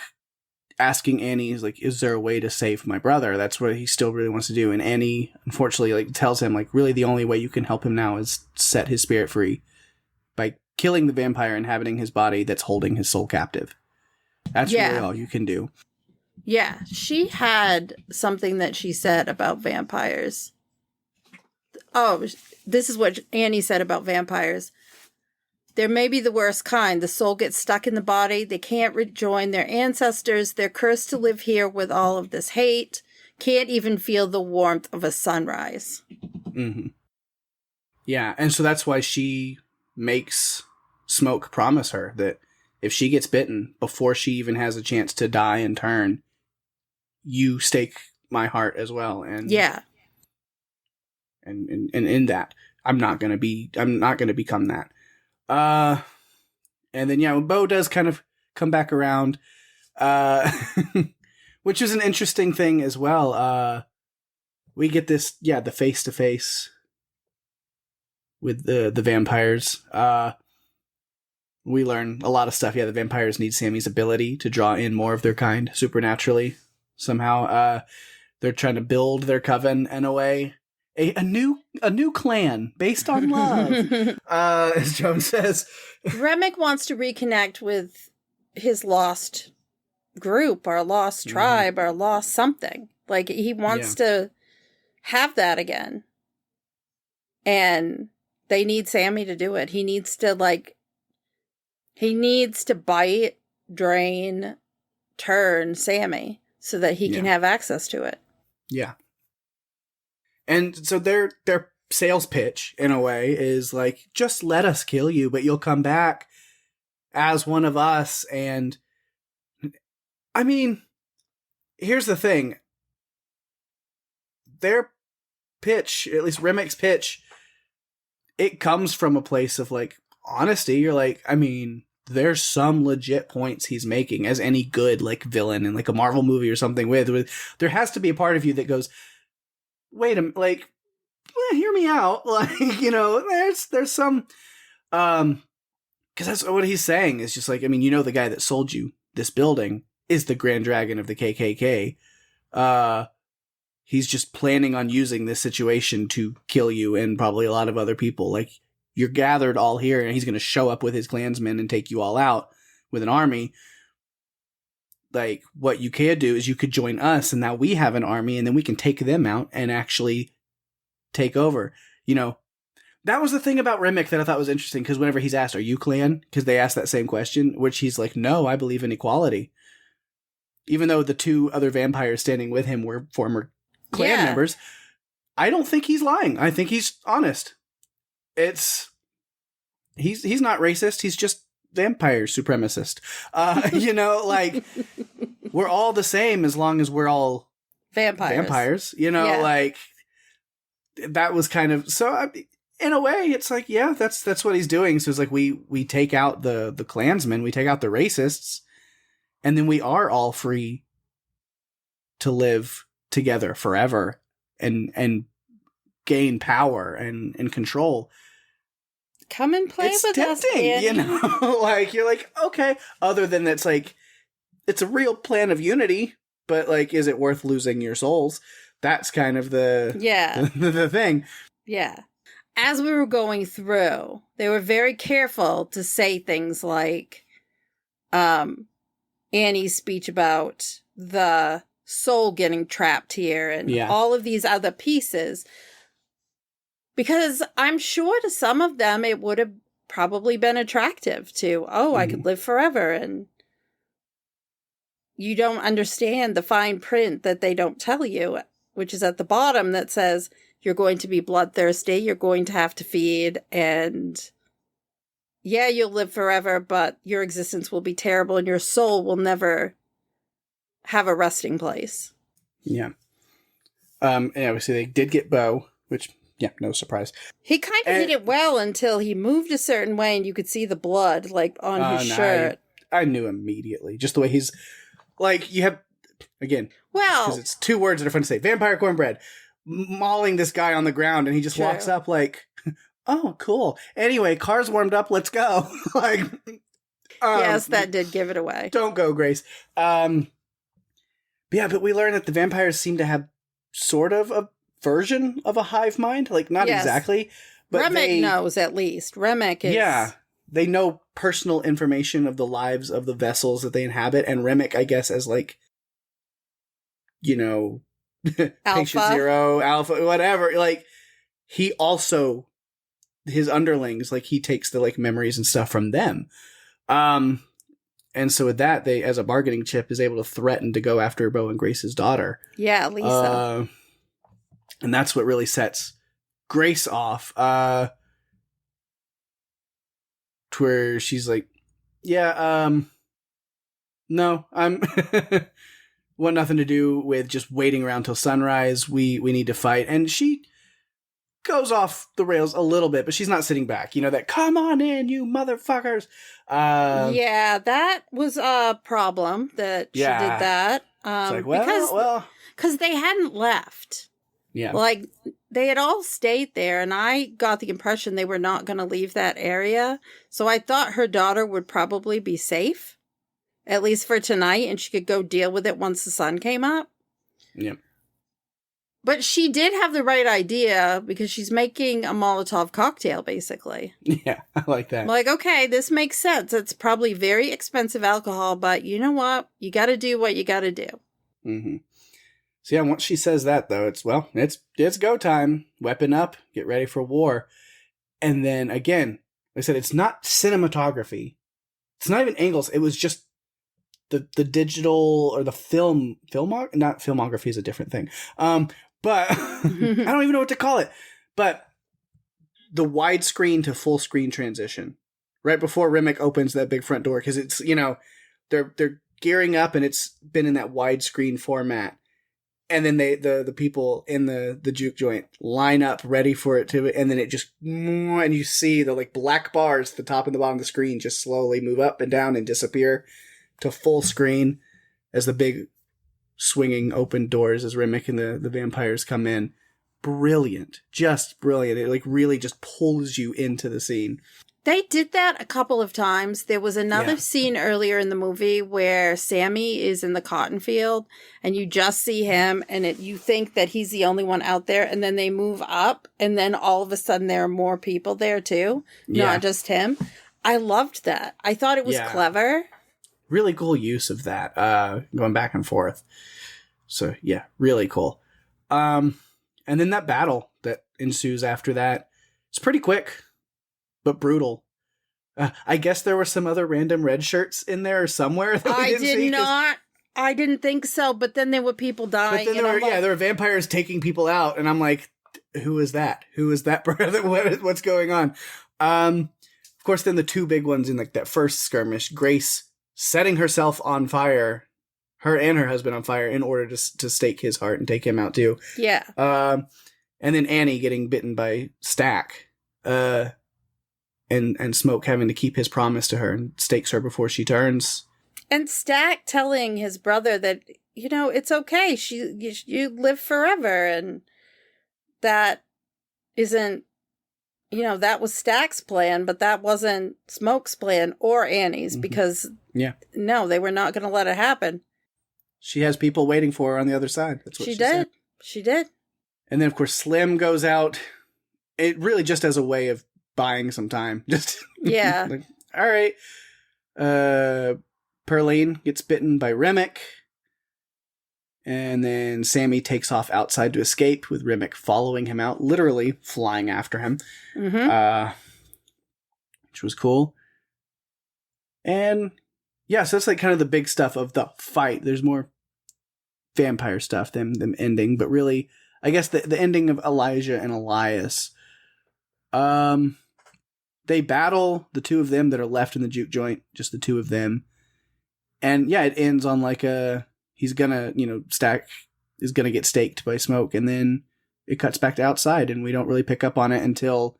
asking Annie, is like, is there a way to save my brother? That's what he still really wants to do. And Annie, unfortunately, like, tells him, like, really the only way you can help him now is set his spirit free by killing the vampire inhabiting his body that's holding his soul captive. That's really all you can do. Yeah, she had something that she said about vampires. Oh, this is what Annie said about vampires. There may be the worst kind. The soul gets stuck in the body. They can't rejoin their ancestors. They're cursed to live here with all of this hate. Can't even feel the warmth of a sunrise. Mm-hmm. Yeah, and so that's why she makes Smoke promise her that if she gets bitten before she even has a chance to die and turn, you stake my heart as well. And yeah. And in that, I'm not gonna become that. And then, yeah, Bo does kind of come back around, which is an interesting thing as well. We get this, the face-to-face with the vampires. We learn a lot of stuff. Yeah, the vampires need Sammy's ability to draw in more of their kind supernaturally somehow. They're trying to build their coven in a way. A new clan based on love, as Joan says. Remick wants to reconnect with his lost group or lost tribe or lost something. Like, he wants to have that again. And they need Sammy to do it. He needs to bite, drain, turn Sammy so that he can have access to it. Yeah. And so their sales pitch, in a way, is like, just let us kill you, but you'll come back as one of us. And I mean, here's the thing. Their pitch, at least Remick's pitch, it comes from a place of, like, honesty. You're like, I mean, there's some legit points he's making, as any good, like, villain in, like, a Marvel movie or something with there has to be a part of you that goes, wait a minute, like, hear me out. Like, you know, there's some, because that's what he's saying is just like, I mean, you know, the guy that sold you this building is the Grand Dragon of the KKK. He's just planning on using this situation to kill you and probably a lot of other people. Like, you're gathered all here, and he's going to show up with his Klansmen and take you all out with an army. Like, what you could do is you could join us, and now we have an army, and then we can take them out and actually take over. You know, that was the thing about Remick that I thought was interesting, because whenever he's asked, are you Klan? Because they asked that same question, which he's like, no, I believe in equality. Even though the two other vampires standing with him were former Klan members, I don't think he's lying. I think he's honest. He's not racist, he's just vampire supremacist. You know, like, we're all the same as long as we're all vampires, you know, like, that was kind of, so in a way it's like, yeah, that's what he's doing. So it's like, we take out the Klansmen, we take out the racists, and then we are all free to live together forever and gain power and control. Come and play with us, Annie. You know, like, you're like, okay, other than that's like, it's a real plan of unity, but like, is it worth losing your souls? That's kind of the the thing. Yeah. As we were going through, they were very careful to say things like Annie's speech about the soul getting trapped here and all of these other pieces. Because I'm sure to some of them it would have probably been attractive to, I could live forever. And you don't understand the fine print that they don't tell you, which is at the bottom that says you're going to be bloodthirsty, you're going to have to feed, and yeah, you'll live forever, but your existence will be terrible and your soul will never have a resting place. Yeah. And obviously they did get Bo, which, yeah, no surprise. He kind of did it well until he moved a certain way and you could see the blood, like, on his shirt. I knew immediately. Just the way he's, like, you have, again, because it's 2 words that are fun to say, vampire cornbread, mauling this guy on the ground, and he just walks up like, oh, cool. Anyway, car's warmed up, let's go. Like, yes, that did give it away. Don't go, Grace. But we learned that the vampires seem to have sort of a version of a hive mind. Like, not exactly. But Remick knows, at least. Remick is... Yeah. They know personal information of the lives of the vessels that they inhabit. And Remick, I guess, as, like, you know, patient zero, alpha, whatever. Like, he also... his underlings, like, he takes the, like, memories and stuff from them. And so with that, they, as a bargaining chip, is able to threaten to go after Bo and Grace's daughter. Yeah, Lisa. And that's what really sets Grace off. To where she's like, no, I'm want nothing to do with just waiting around till sunrise. We need to fight. And she goes off the rails a little bit, but she's not sitting back. You know, that, come on in, you motherfuckers. Yeah, that was a problem that she did that. It's like, because they hadn't left. Yeah. Like, they had all stayed there, and I got the impression they were not going to leave that area. So I thought her daughter would probably be safe, at least for tonight, and she could go deal with it once the sun came up. Yep. But she did have the right idea, because she's making a Molotov cocktail, basically. Yeah, I like that. I'm like, okay, this makes sense. It's probably very expensive alcohol, but you know what? You got to do what you got to do. Mm-hmm. So yeah, once she says that, though, it's go time. Weapon up. Get ready for war. And then, again, like I said, it's not cinematography. It's not even angles. It was just the digital or the not filmography is a different thing. But I don't even know what to call it. But the widescreen to full screen transition right before Remick opens that big front door, because it's, you know, they're gearing up and it's been in that widescreen format, and then the people in the juke joint line up ready for it to, and then it just, and you see the, like, black bars at the top and the bottom of the screen just slowly move up and down and disappear to full screen as the big swinging open doors as Remick and the vampires come in. Brilliant. Just brilliant. It, like, really just pulls you into the scene. They did that a couple of times. There was another scene earlier in the movie where Sammy is in the cotton field and you just see him, and you think that he's the only one out there, and then they move up and then all of a sudden there are more people there too, not just him. I loved that. I thought it was clever. Really cool use of that, going back and forth. So yeah, really cool. And then that battle that ensues after that, it's pretty quick, but brutal. I guess there were some other random red shirts in there somewhere that we didn't see. I didn't think so, but then there were people dying. But then there were vampires taking people out, and I'm like, who is that? Who is that brother? What's going on? Of course, then the 2 big ones in, like, that first skirmish, Grace setting herself on fire, her and her husband on fire, in order to stake his heart and take him out too. Yeah. And then Annie getting bitten by Stack. And Smoke having to keep his promise to her and stakes her before she turns. And Stack telling his brother that, you know, it's okay. You live forever. And that isn't, you know, that was Stack's plan, but that wasn't Smoke's plan or Annie's, because no, they were not going to let it happen. She has people waiting for her on the other side. That's what she did. Said. She did. And then, of course, Slim goes out. It really just as a way of buying some time. Just Yeah. like, all right. Perline gets bitten by Remick. And then Sammy takes off outside to escape, with Remick following him out, literally flying after him. Mm-hmm. Which was cool. And yeah, so that's like kind of the big stuff of the fight. There's more vampire stuff than them ending, but really, I guess the ending of Elijah and Elias. They battle, the two of them that are left in the juke joint, just the two of them. And yeah, it ends on like he's gonna, Stack is gonna get staked by Smoke, and then it cuts back to outside, and we don't really pick up on it until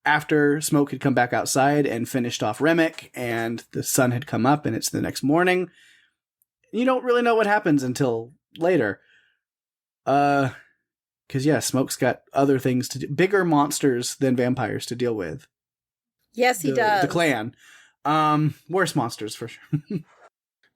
after Smoke had come back outside and finished off Remick, and the sun had come up, and it's the next morning. You don't really know what happens until later. Because, yeah, Smoke's got other things to do. Bigger monsters than vampires to deal with. Yes, he does. The clan. Worse monsters, for sure.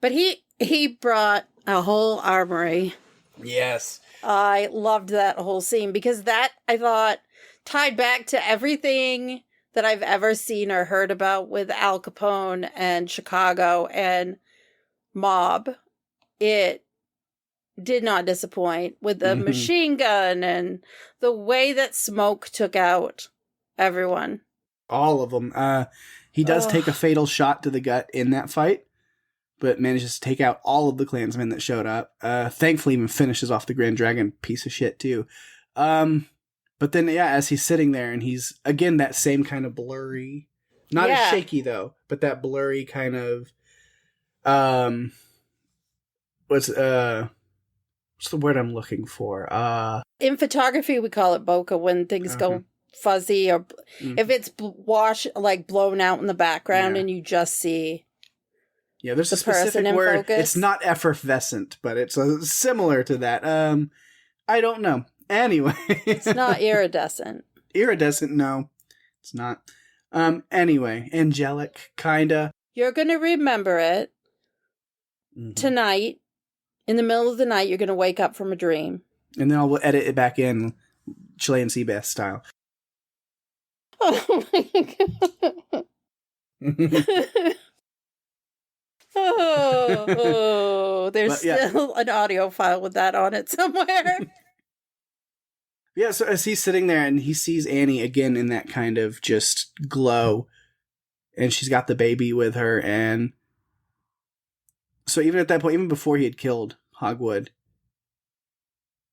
But he brought a whole armory. Yes. I loved that whole scene, because that, I thought, tied back to everything that I've ever seen or heard about with Al Capone and Chicago and Mob. It did not disappoint with the machine gun and the way that Smoke took out everyone. All of them. He does take a fatal shot to the gut in that fight, but manages to take out all of the Klansmen that showed up. Thankfully, even finishes off the Grand Dragon piece of shit, too. But then, yeah, as he's sitting there, and he's, again, that same kind of blurry, not as shaky, though, but that blurry kind of, what's the word I'm looking for? In photography, we call it bokeh, when things go fuzzy, or if it's blown out in the background and you just see there's a specific word. Focus. It's not effervescent, but it's similar to that. I don't know. Anyway. It's not iridescent. Iridescent, no. It's not. Anyway, angelic, kinda. You're gonna remember it tonight. In the middle of the night, you're gonna wake up from a dream. And then I'll edit it back in, Chilean sea bass style. Oh my god. There's still an audio file with that on it somewhere. Yeah, so as he's sitting there and he sees Annie again in that kind of just glow, and she's got the baby with her, and so even at that point, even before he had killed Hogwood,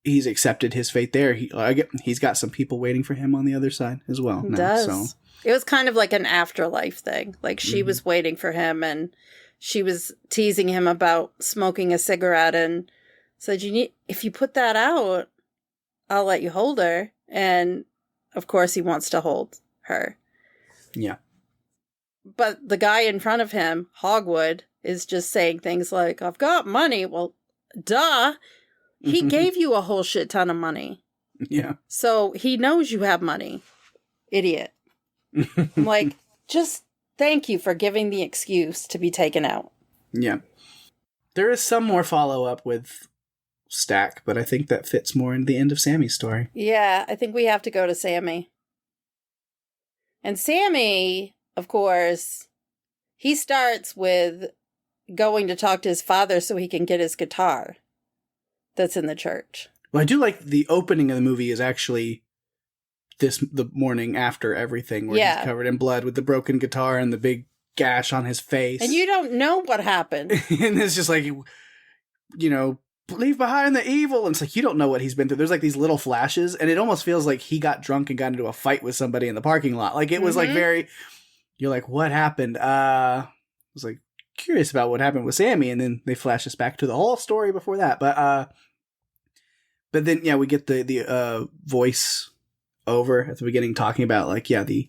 he's accepted his fate there. He's got some people waiting for him on the other side as well. He does. So. It was kind of like an afterlife thing. Like, she was waiting for him, and she was teasing him about smoking a cigarette, and said, if you put that out, I'll let you hold her. And of course he wants to hold her. Yeah. But the guy in front of him, Hogwood, is just saying things like, I've got money. Well, duh. He gave you a whole shit ton of money. Yeah. So he knows you have money. Idiot. I'm like, just thank you for giving the excuse to be taken out. Yeah. There is some more follow-up with Stack, but I think that fits more in the end of Sammy's story. Yeah, I think we have to go to Sammy. And Sammy, of course, he starts with going to talk to his father so he can get his guitar that's in the church. Well, I do like the opening of the movie is actually the morning after everything, where he's covered in blood with the broken guitar and the big gash on his face. And you don't know what happened. And it's just like, leave behind the evil. And it's like, you don't know what he's been through. There's like these little flashes, and it almost feels like he got drunk and got into a fight with somebody in the parking lot. Like, it was like you're like, what happened? I was like curious about what happened with Sammy, and then they flash us back to the whole story before that. But then, we get the voice over at the beginning talking about the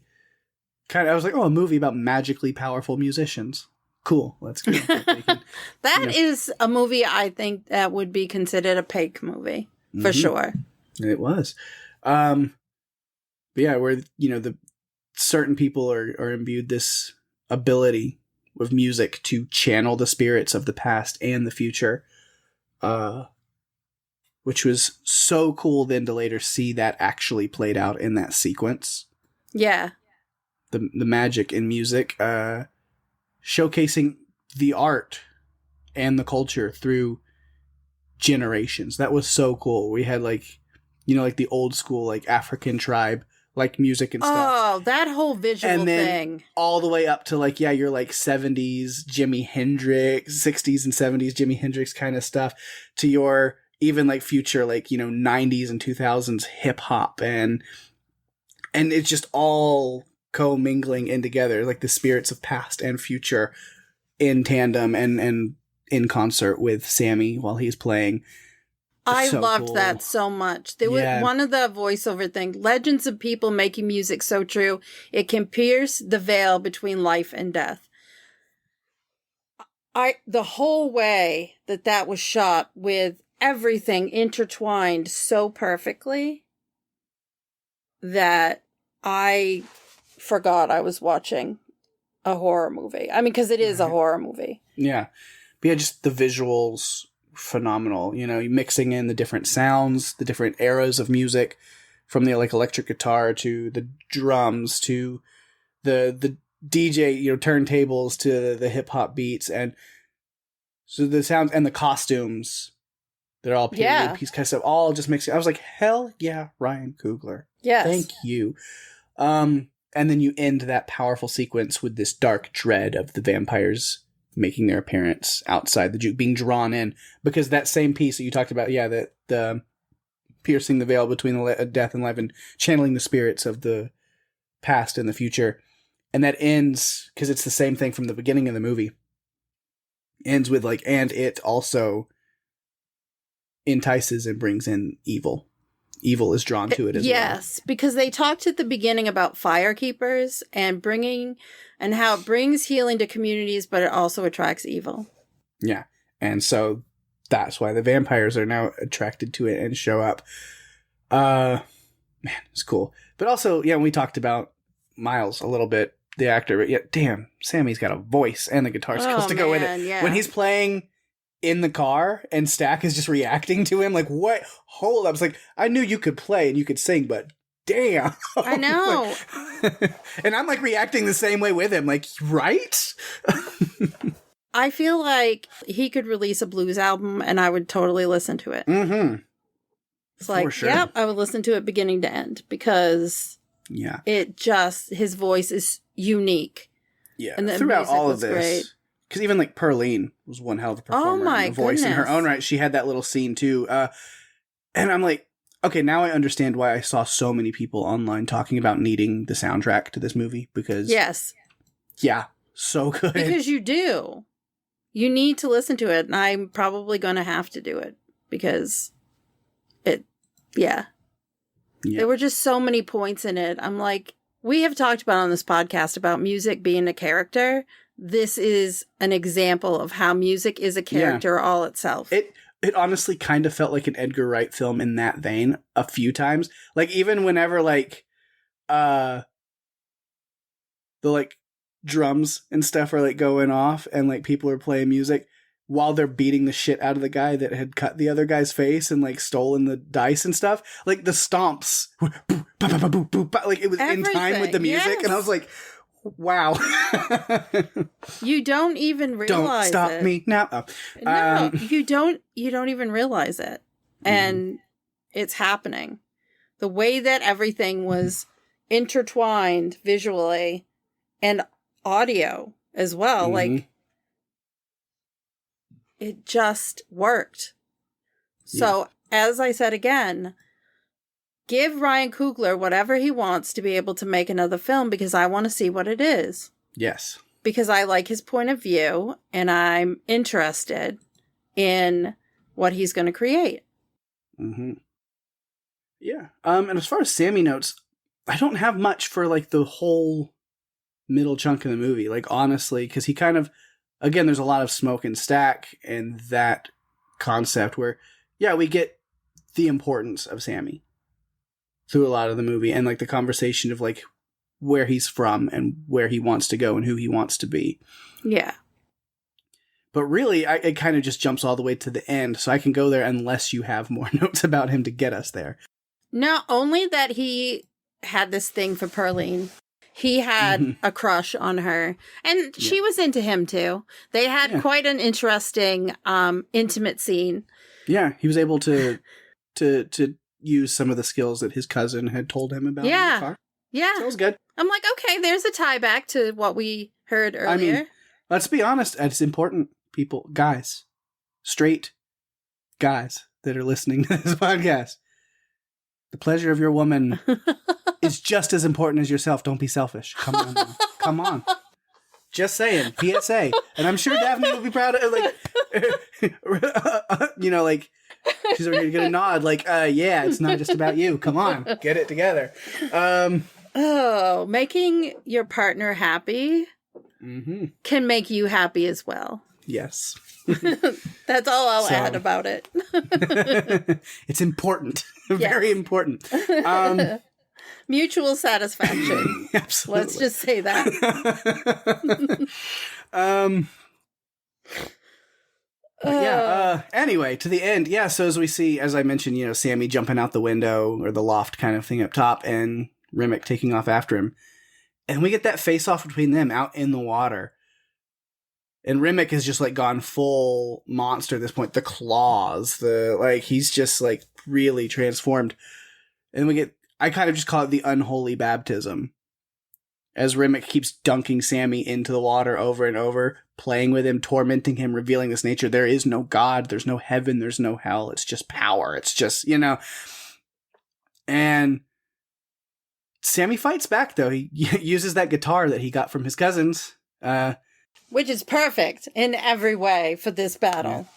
kind of, I was like, a movie about magically powerful musicians. Cool. Let's go. That is a movie I think that would be considered a Pake movie for sure. It was. But yeah, where, the certain people are imbued this ability with music to channel the spirits of the past and the future. which was so cool then to later see that actually played out in that sequence. Yeah. The magic in music, showcasing the art and the culture through generations. That was so cool. We had like, you know, like the old school, like African tribe, like music and stuff. Oh, that whole visual and then thing. All the way up to like, yeah, your like 70s Jimi Hendrix, 60s and 70s Jimi Hendrix kind of stuff, to your even like future, like, you know, 90s and 2000s hip hop, and it's just all co-mingling in together, like the spirits of past and future in tandem and in concert with Sammy while he's playing. I loved that so much. There was one of the voiceover thing, legends of people making music so true, it can pierce the veil between life and death. The whole way that was shot with everything intertwined so perfectly that I forgot I was watching a horror movie. I mean, because it is a horror movie. Yeah. But yeah, just the visuals, phenomenal. You know, mixing in the different sounds, the different eras of music, from the like electric guitar to the drums to the DJ, you know, turntables to the hip hop beats, and so the sounds and the costumes, they're all period piece kind of stuff, all just mixing. I was like, hell yeah, Ryan Coogler. Yes. Thank you. And then you end that powerful sequence with this dark dread of the vampires making their appearance outside the juke, being drawn in, because that same piece that you talked about, that the piercing the veil between the death and life and channeling the spirits of the past and the future. And that ends, because it's the same thing from the beginning of the movie, ends with like, and it also entices and brings in evil. Evil is drawn to it as well. Yes, because they talked at the beginning about firekeepers and how it brings healing to communities, but it also attracts evil. Yeah. And so that's why the vampires are now attracted to it and show up. Man, it's cool. But also, we talked about Miles a little bit, the actor, but damn, Sammy's got a voice and the guitar skills to go with it. Yeah. When he's playing in the car and Stack is just reacting to him, like, what? Hold up. It's like, I knew you could play and you could sing, but damn. I know. And I'm like reacting the same way with him, like, right? I feel like he could release a blues album and I would totally listen to it. Mm-hmm. It's like, sure. Yep, I would listen to it beginning to end, because his voice is unique. Yeah, and throughout all of great. this. Because even like Perlene was one hell of a performer. Oh my in the voice goodness. In her own right. She had that little scene too. And I'm like, okay, now I understand why I saw so many people online talking about needing the soundtrack to this movie, because so good. Because you do. You need to listen to it, and I'm probably going to have to do it because there were just so many points in it. I'm like, we have talked about on this podcast about music being a character. This is an example of how music is a character all itself. It honestly kind of felt like an Edgar Wright film in that vein a few times. Like, even whenever like the like drums and stuff are like going off and like people are playing music while they're beating the shit out of the guy that had cut the other guy's face and like stolen the dice and stuff. Like the stomps, like it was in time with the music, and I was like, wow. You don't even realize Don't stop me now. Oh. No, you don't even realize it. And it's happening. The way that everything was intertwined visually and audio as well, like, it just worked. So, as I said again, give Ryan Coogler whatever he wants to be able to make another film, because I want to see what it is. Yes. Because I like his point of view, and I'm interested in what he's going to create. Mm-hmm. Yeah. And as far as Sammy notes, I don't have much for like the whole middle chunk of the movie. Like, honestly, because he kind of, again, there's a lot of smoke and stack and that concept where, we get the importance of Sammy through a lot of the movie, and like the conversation of like where he's from and where he wants to go and who he wants to be. Yeah. But really, it kind of just jumps all the way to the end, so I can go there unless you have more notes about him to get us there. Not only that he had this thing for Pearline, he had a crush on her, and she was into him too. They had quite an interesting intimate scene. Yeah, he was able to use some of the skills that his cousin had told him about in the car. Yeah. So it was good. I'm like, okay, there's a tie back to what we heard earlier. I mean, let's be honest, it's important, people, guys, straight guys that are listening to this podcast. The pleasure of your woman is just as important as yourself. Don't be selfish. Come on now. Come on. Just saying. PSA. And I'm sure Daphne will be proud of it. Like, you know, like, she's going to nod. Like, yeah, it's not just about you. Come on. Get it together. Making your partner happy can make you happy as well. Yes. That's all I'll add about it. It's important. Very important. Mutual satisfaction. Absolutely. Let's just say that. Anyway, to the end. Yeah, so as we see, as I mentioned, you know, Sammy jumping out the window or the loft kind of thing up top and Remick taking off after him. And we get that face-off between them out in the water. And Remick has just, like, gone full monster at this point. The claws, he's just, like, really transformed. And we get, I kind of just call it the unholy baptism. As Remick keeps dunking Sammy into the water over and over, playing with him, tormenting him, revealing this nature. There is no God, there's no heaven, there's no hell. It's just power. It's just, you know. And Sammy fights back, though. He uses that guitar that he got from his cousins. Which is perfect in every way for this battle.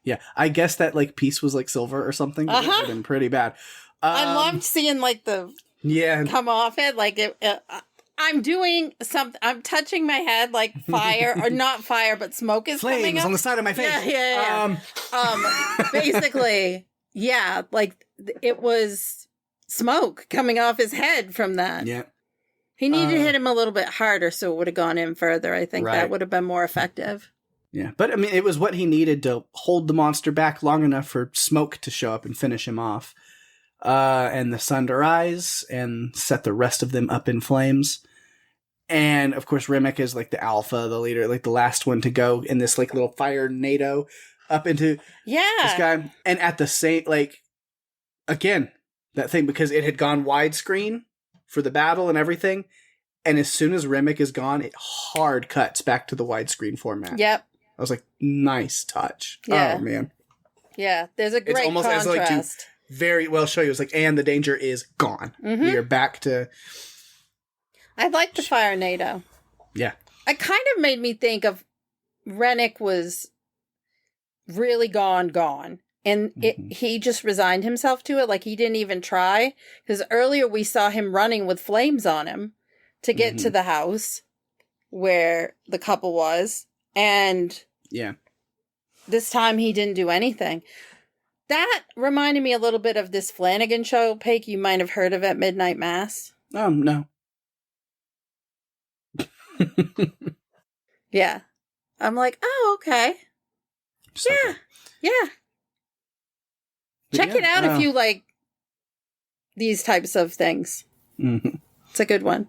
Yeah. I guess that, like, piece was, like, silver or something. It would have been pretty bad. I loved seeing, like, the come off it. Like, I'm doing something. I'm touching my head like fire, or not fire, but smoke is Flames coming up. On the side of my face. Yeah. Basically, yeah, like, it was smoke coming off his head from that. Yeah. He needed to hit him a little bit harder so it would have gone in further. I think that would have been more effective. Yeah, but I mean, it was what he needed to hold the monster back long enough for Smoke to show up and finish him off. And the sun to rise and set the rest of them up in flames. And, of course, Remick is, like, the alpha, the leader, like, the last one to go in this, like, little fire NATO up into this guy. And at the same, like, again, that thing, because it had gone widescreen for the battle and everything. And as soon as Remick is gone, it hard cuts back to the widescreen format. Yep. I was like, nice touch. Yeah. Oh, man. Yeah, there's a great contrast. As, like, to very well show you. It's like, and the danger is gone. We are back to... I like the fire NATO. Yeah. It kind of made me think of Rennick was really gone. And he just resigned himself to it. Like, he didn't even try. Because earlier we saw him running with flames on him to get to the house where the couple was. And this time he didn't do anything. That reminded me a little bit of this Flanagan show, Pake, you might have heard of at Midnight Mass. No. Yeah. I'm like, oh, okay. Yeah. Check it out if you like these types of things. It's a good one.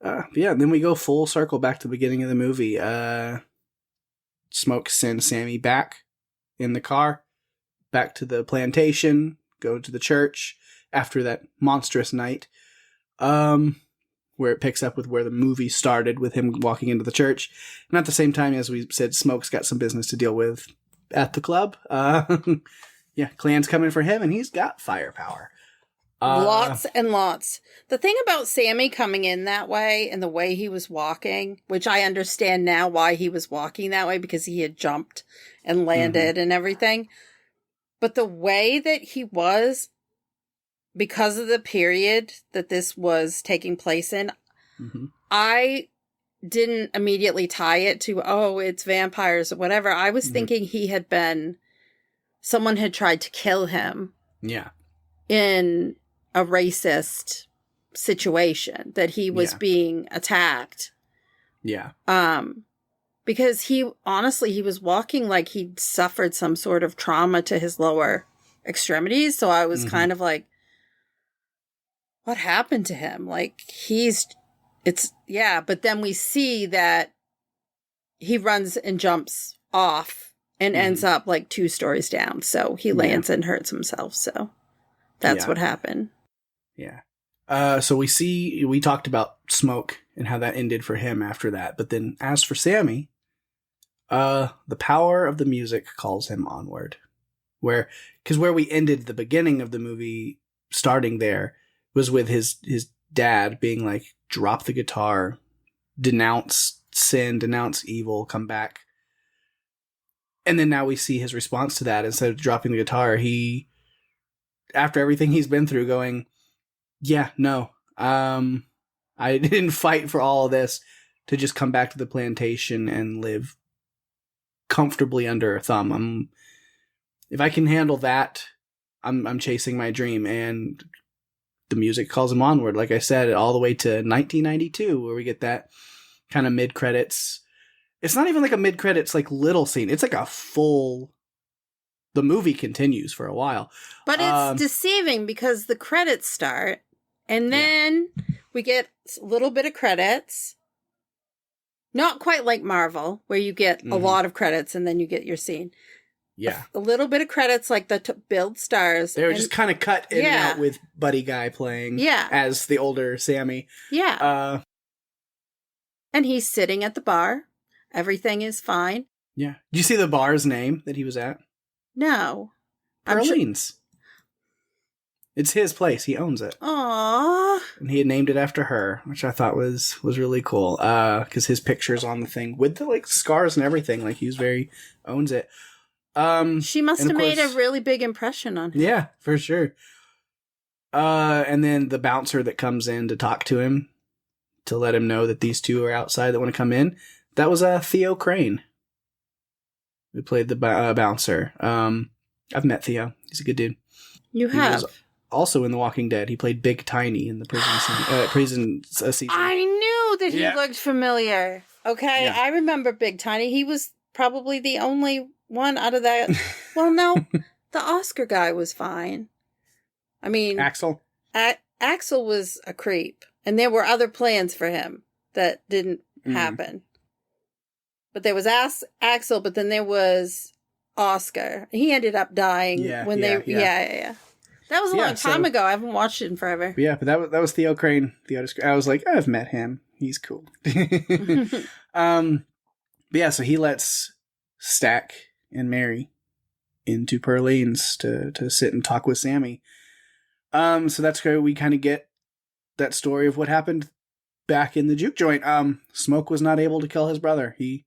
Then we go full circle back to the beginning of the movie. Smoke sends Sammy back in the car, back to the plantation, go to the church after that monstrous night, where it picks up with where the movie started, with him walking into the church. And at the same time, as we said, Smoke's got some business to deal with at the club. Clan's coming for him, and he's got firepower. Lots and lots. The thing about Sammy coming in that way and the way he was walking, which I understand now why he was walking that way, because he had jumped and landed and everything. But the way that he was, because of the period that this was taking place in, I didn't immediately tie it to, oh, it's vampires or whatever. I was thinking someone had tried to kill him. Yeah. In a racist situation, that he was being attacked. Yeah. Because he was walking like he'd suffered some sort of trauma to his lower extremities. So I was kind of like, what happened to him? Like, but then we see that he runs and jumps off and ends up like 2 stories down. So he lands and hurts himself. So that's what happened. Yeah. So we talked about Smoke and how that ended for him after that. But then as for Sammy, the power of the music calls him onward. Because where we ended the beginning of the movie, starting there, was with his dad being like, drop the guitar, denounce sin, denounce evil, come back. And then now we see his response to that. Instead of dropping the guitar, he, after everything he's been through, going, yeah, no, I didn't fight for all of this to just come back to the plantation and live comfortably under a thumb. If I can handle that, I'm chasing my dream. And the music calls him onward. Like I said, all the way to 1992, where we get that kind of mid-credits. It's not even like a mid-credits like little scene. It's like a full. The movie continues for a while, but it's deceiving because the credits start, and then we get a little bit of credits. Not quite like Marvel, where you get a lot of credits and then you get your scene. Yeah. A little bit of credits, like the build stars. They were just kind of cut in and out with Buddy Guy playing as the older Sammy. Yeah. And he's sitting at the bar. Everything is fine. Yeah. Did you see the bar's name that he was at? No. Perlene's. It's his place. He owns it. Aww. And he had named it after her, which I thought was really cool. Because his picture's on the thing with the like scars and everything. Like owns it. She must have made a really big impression on him. Yeah, for sure. And then the bouncer that comes in to talk to him, to let him know that these two are outside that want to come in, that was Theo Crane, who played the bouncer. I've met Theo. He's a good dude. You have? He was also in The Walking Dead. He played Big Tiny in the prison season. I knew that he looked familiar. Okay, yeah. I remember Big Tiny. He was probably the only one out of that. Well, no, the Oscar guy was fine. I mean, Axel. Axel was a creep, and there were other plans for him that didn't happen. But there was Axel, but then there was Oscar. He ended up dying when they. Yeah. That was a long time ago. I haven't watched it in forever. Yeah, but that was Theo Crane. I was like, I've met him. He's cool. But yeah, so he lets Stack and Mary into Perlene's to sit and talk with Sammy. So that's where we kind of get that story of what happened back in the juke joint. Smoke was not able to kill his brother. He,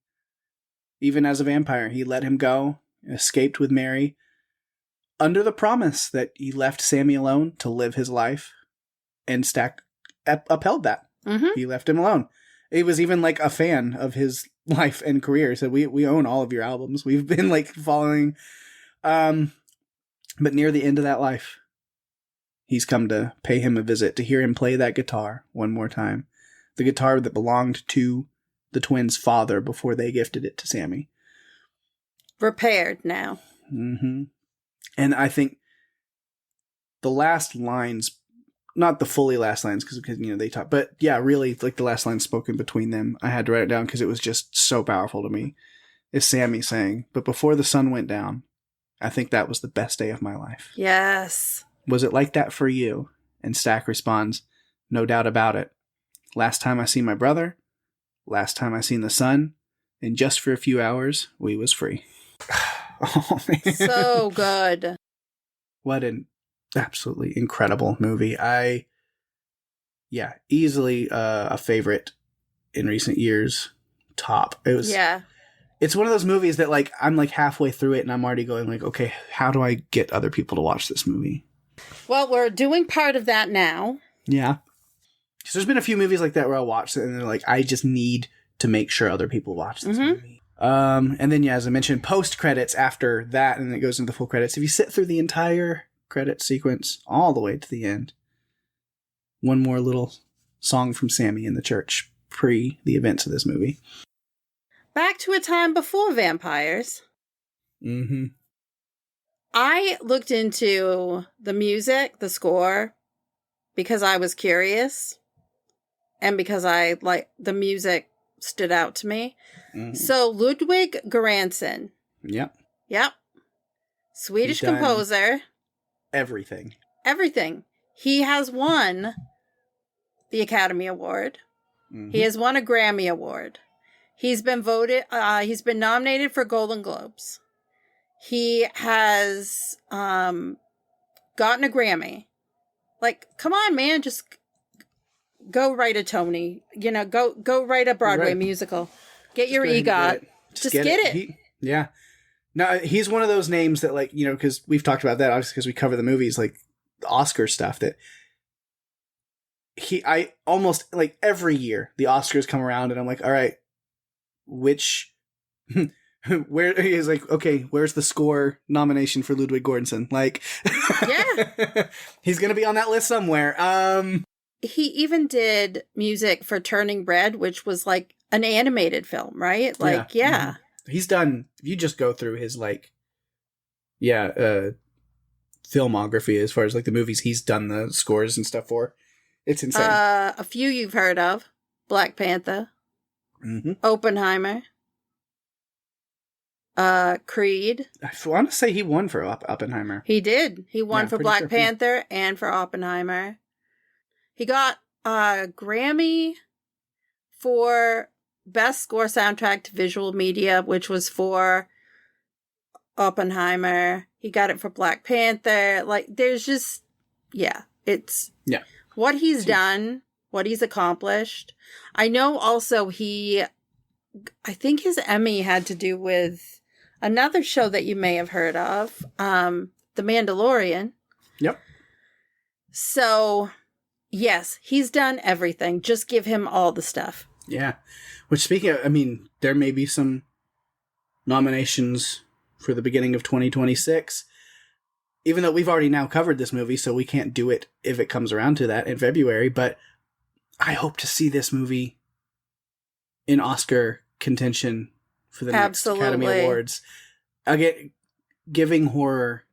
even as a vampire, he let him go, escaped with Mary, under the promise that he left Sammy alone to live his life, and Stack upheld that. He left him alone. He was even like a fan of his life and career. So we own all of your albums. We've been like following. But near the end of that life, he's come to pay him a visit, to hear him play that guitar one more time. The guitar that belonged to the twins' father before they gifted it to Sammy. Repaired now. And I think the last lines, not the fully last lines, because they talk, but yeah, really like the last line spoken between them, I had to write it down because it was just so powerful to me, is Sammy saying, "But before the sun went down, I think that was the best day of my life." Yes. Was it like that for you? And Stack responds, "No doubt about it. Last time I seen my brother, last time I seen the sun, and just for a few hours, we was free." Oh, man. So good. What an absolutely incredible movie. Easily a favorite in recent years. Top. It was. Yeah. It's one of those movies that like I'm like halfway through it and I'm already going like, okay, how do I get other people to watch this movie? Well, we're doing part of that now. Yeah. So there's been a few movies like that where I watched it and they're like, I just need to make sure other people watch this movie. And then, as I mentioned, post-credits after that, and it goes into the full credits. If you sit through the entire credit sequence all the way to the end, one more little song from Sammy in the church pre the events of this movie. back to a time before vampires. Mm-hmm. I looked into the music, the score, because I was curious and because the music stood out to me. Mm-hmm. So Ludwig Göransson. Yep. Swedish composer. Everything. He has won the Academy Award. Mm-hmm. He has won a Grammy Award. He's been nominated for Golden Globes. He has gotten a Grammy. Like, come on, man, just go write a Tony. Go write a Broadway musical. Get your EGOT. Just get it. Yeah. No, he's one of those names that, like, because we've talked about that, obviously, because we cover the movies, like the Oscar stuff, that I almost, like, every year the Oscars come around and I'm like, all right, where he's like, okay, where's the score nomination for Ludwig Göransson? Like, yeah, he's going to be on that list somewhere. He even did music for Turning Red, which was like an animated film, right? Like, yeah. Mm-hmm. He's done, if you just go through his, like, filmography as far as, like, the movies he's done the scores and stuff for, it's insane. A few you've heard of. Black Panther. Mm-hmm. Oppenheimer. Creed. I want to say he won for Oppenheimer. He did. He won for Black Panther and for Oppenheimer. He got a Grammy for Best Score Soundtrack to Visual Media, which was for Oppenheimer. He got it for Black Panther. Like, there's just, it's what he's done, what he's accomplished. I know also I think his Emmy had to do with another show that you may have heard of, The Mandalorian. Yep. So, yes, he's done everything. Just give him all the stuff. Yeah. Which, speaking of, I mean, there may be some nominations for the beginning of 2026. Even though we've already now covered this movie, so we can't do it if it comes around to that in February. But I hope to see this movie in Oscar contention for the next Academy Awards. Again, giving horror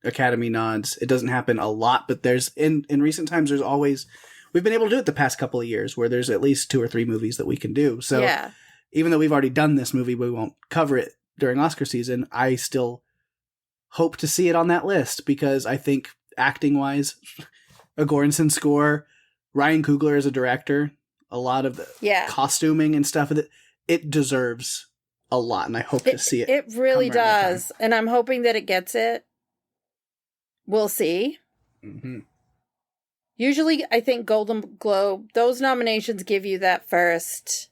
Academy nods. It doesn't happen a lot, but there's in recent times there's always, we've been able to do it the past couple of years where there's at least 2 or 3 movies that we can do. So even though we've already done this movie, we won't cover it during Oscar season. I still hope to see it on that list because I think acting wise, a Göransson score, Ryan Coogler as a director, a lot of the costuming and stuff, it deserves a lot, and I hope to see it. It really does, and I'm hoping that it gets it. We'll see. Mm-hmm. Usually, I think Golden Globe, those nominations give you that first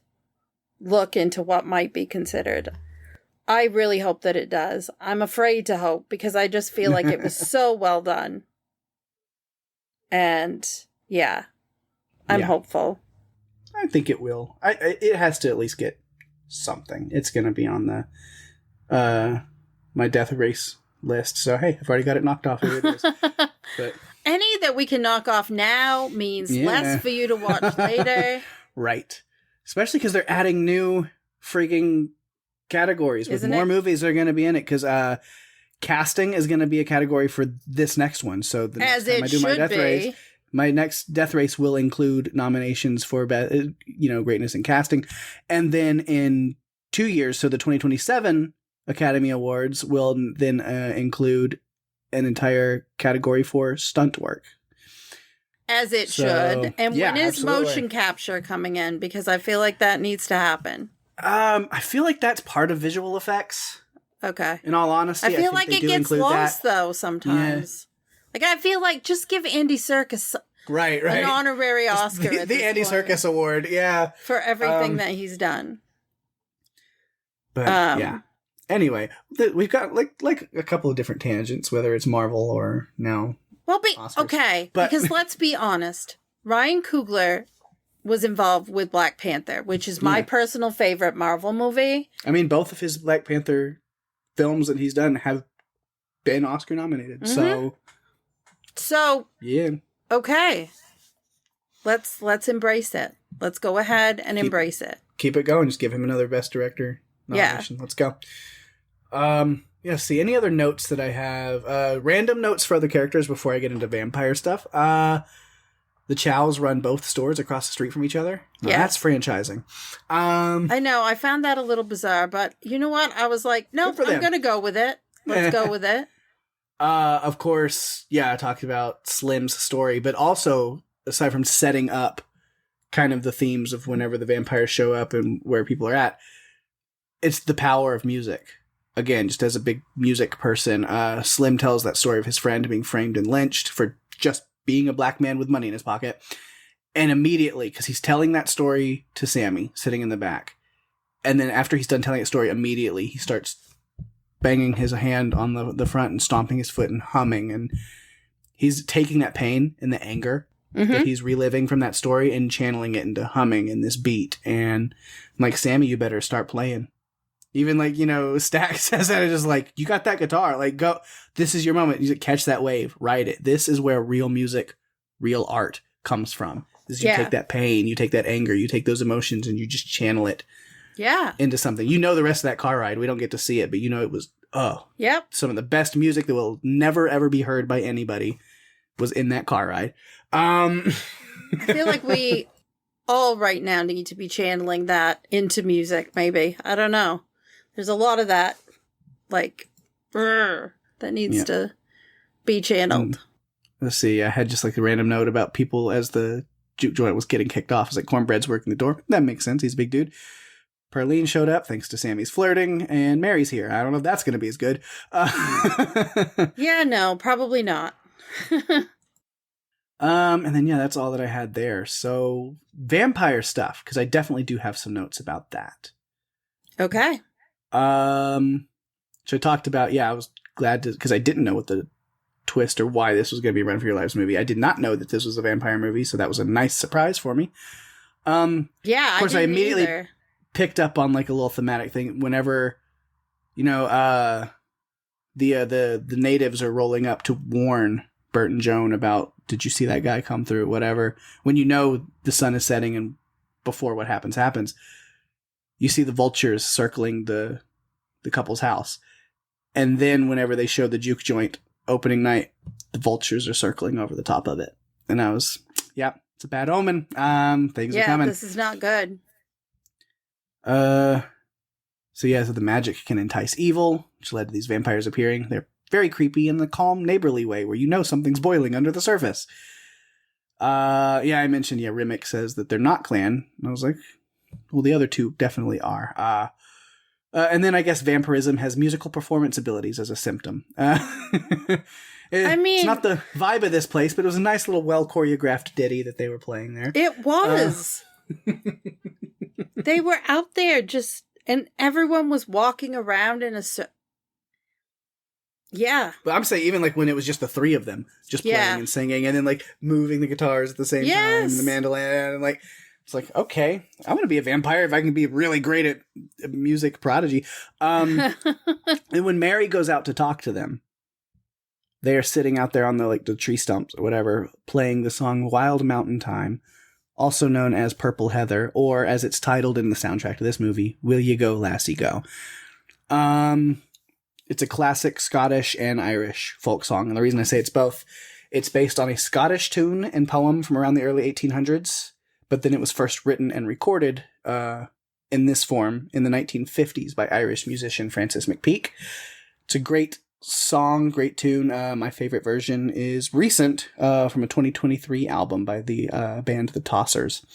look into what might be considered. I really hope that it does. I'm afraid to hope because I just feel like it was so well done. And I'm hopeful. I think it will. It has to at least get something. It's going to be on the my death race list. So hey, I've already got it knocked off. Here it is. But any that we can knock off now means less for you to watch later. Right. Especially because they're adding new freaking categories with more movies that are going to be in it. Because casting is going to be a category for this next one. So the next time I do my death race, my next death race will include nominations for greatness in casting, and then in 2 years, so the 2027 Academy Awards will then include an entire category for stunt work. As it should. And when is motion capture coming in? Because I feel like that needs to happen. I feel like that's part of visual effects. Okay. In all honesty, I feel like it gets lost though sometimes. Like I feel like just give Andy Serkis an honorary Oscar. The Andy Serkis Award, for everything that he's done. But anyway, we've got like a couple of different tangents, whether it's Marvel or now. Well, because let's be honest, Ryan Coogler was involved with Black Panther, which is my personal favorite Marvel movie. I mean, both of his Black Panther films that he's done have been Oscar nominated. Mm-hmm. So yeah. Okay. Let's embrace it. Let's go ahead and embrace it. Keep it going. Just give him another Best Director nomination. Yeah. Let's go. See, any other notes that I have? Random notes for other characters before I get into vampire stuff. The Chows run both stores across the street from each other. Now, that's franchising. I know. I found that a little bizarre, but you know what? I was like, nope, I'm going to go with it. Let's go with it. Of course, I talked about Slim's story, but also, aside from setting up kind of the themes of whenever the vampires show up and where people are at, it's the power of music. Again, just as a big music person, Slim tells that story of his friend being framed and lynched for just being a black man with money in his pocket. And immediately, because he's telling that story to Sammy, sitting in the back. And then after he's done telling that story, immediately he starts banging his hand on the front and stomping his foot and humming. And he's taking that pain and the anger that he's reliving from that story and channeling it into humming and this beat. And I'm like, Sammy, you better start playing. Even like, Stack says that, it's just like, you got that guitar, like, go, this is your moment. You catch that wave, ride it. This is where real music, real art comes from. Is you take that pain, you take that anger, you take those emotions and you just channel it into something. The rest of that car ride. We don't get to see it, but it was, some of the best music that will never ever be heard by anybody was in that car ride. I feel like we all right now need to be channeling that into music, maybe. I don't know. There's a lot of that, like, that needs to be channeled. Let's see. I had just like a random note about people as the juke joint was getting kicked off. It's like Cornbread's working the door. That makes sense. He's a big dude. Perlene showed up thanks to Sammy's flirting, and Mary's here. I don't know if that's going to be as good. Yeah, no, probably not. And then, that's all that I had there. So, vampire stuff, because I definitely do have some notes about that. Okay. So I talked about, I was glad to, because I didn't know what the twist or why this was going to be a Run for Your Lives movie. I did not know that this was a vampire movie, so that was a nice surprise for me. Of course, I immediately picked up on like a little thematic thing whenever, the natives are rolling up to warn Bert and Joan about, did you see that guy come through, whatever. When the sun is setting and before what happens, you see the vultures circling the couple's house. And then whenever they show the juke joint opening night, the vultures are circling over the top of it. And I was, it's a bad omen. Things are coming. This is not good. So the magic can entice evil, which led to these vampires appearing. They're very creepy in the calm, neighborly way where something's boiling under the surface. I mentioned, Rimmick says that they're not clan. And I was like, well, the other two definitely are. And then I guess vampirism has musical performance abilities as a symptom. It's not the vibe of this place, but it was a nice little well-choreographed ditty that they were playing there. It was. They were out there and everyone was walking around in a... But I'm saying even like when it was just the three of them just playing and singing and then like moving the guitars at the same time, the mandolin, and like... It's like, okay, I'm going to be a vampire if I can be really great at music prodigy. And when Mary goes out to talk to them, they are sitting out there on the tree stumps or whatever, playing the song Wild Mountain Time, also known as Purple Heather, or as it's titled in the soundtrack to this movie, Will You Go, Lassie Go. It's a classic Scottish and Irish folk song. And the reason I say it's both, it's based on a Scottish tune and poem from around the early 1800s. But then it was first written and recorded in this form in the 1950s by Irish musician Francis McPeake. It's a great song, great tune. My favorite version is recent from a 2023 album by the band The Tossers.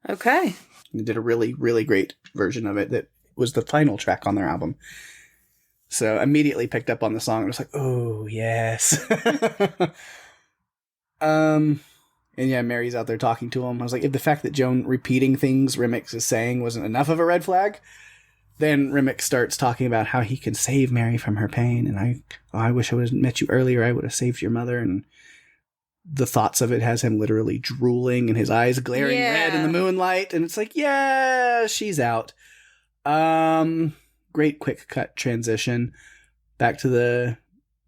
Okay. They did a really, really great version of it that was the final track on their album. So immediately picked up on the song and was like, oh, yes. And Mary's out there talking to him. I was like, if the fact that Joan repeating things Rimmick is saying wasn't enough of a red flag, then Rimmick starts talking about how he can save Mary from her pain. And I wish I would have met you earlier. I would have saved your mother. And the thoughts of it has him literally drooling and his eyes glaring red in the moonlight. And it's like, she's out. Great quick cut transition back to the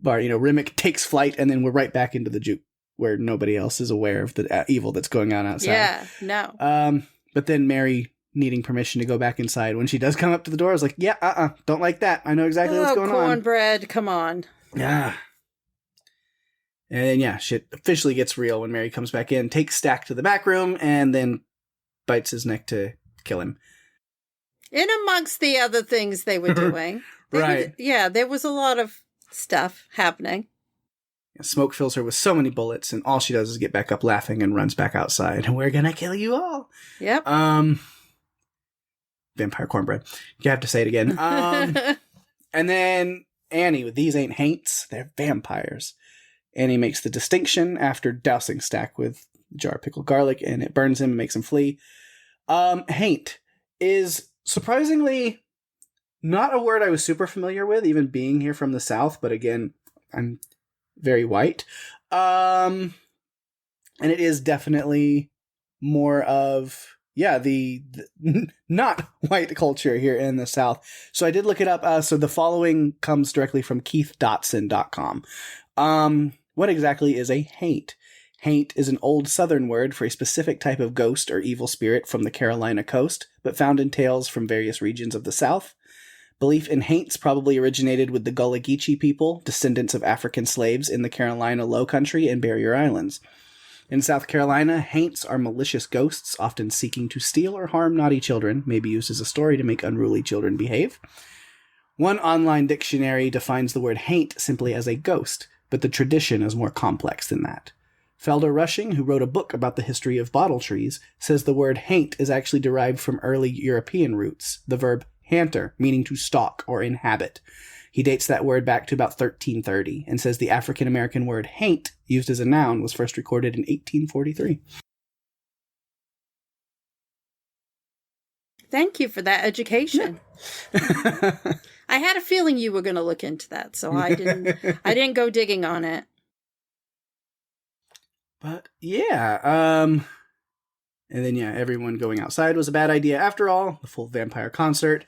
bar. Rimmick takes flight and then we're right back into the juke where nobody else is aware of the evil that's going on outside. Yeah, no. But then Mary, needing permission to go back inside, when she does come up to the door, I was like, yeah, don't like that. I know exactly what's going on. Cornbread, come on. Yeah. And then, yeah, shit officially gets real when Mary comes back in, takes Stack to the back room, and then bites his neck to kill him. In amongst the other things they were doing. Right. There was a lot of stuff happening. Smoke fills her with so many bullets, and all she does is get back up laughing and runs back outside. And we're gonna kill you all. Yep. Vampire cornbread. You have to say it again. And then Annie, these ain't haints, they're vampires. Annie makes the distinction after dousing Stack with a jar of pickled garlic, and it burns him and makes him flee. Haint is surprisingly not a word I was super familiar with, even being here from the South, but again, I'm very white. And it is definitely more of, the not white culture here in the South. So I did look it up. So the following comes directly from keithdotson.com. What exactly is a haint? Haint is an old Southern word for a specific type of ghost or evil spirit from the Carolina coast, but found in tales from various regions of the South. Belief in haints probably originated with the Gullah Geechee people, descendants of African slaves in the Carolina Low Country and Barrier Islands. In South Carolina, haints are malicious ghosts, often seeking to steal or harm naughty children, may be used as a story to make unruly children behave. One online dictionary defines the word haint simply as a ghost, but the tradition is more complex than that. Felder Rushing, who wrote a book about the history of bottle trees, says the word haint is actually derived from early European roots, the verb hanter, meaning to stalk or inhabit. He dates that word back to about 1330 and says the African-American word haint, used as a noun, was first recorded in 1843. Thank you for that education. Yeah. I had a feeling you were going to look into that, so I didn't go digging on it. But yeah, and then everyone going outside was a bad idea after all, the full vampire concert,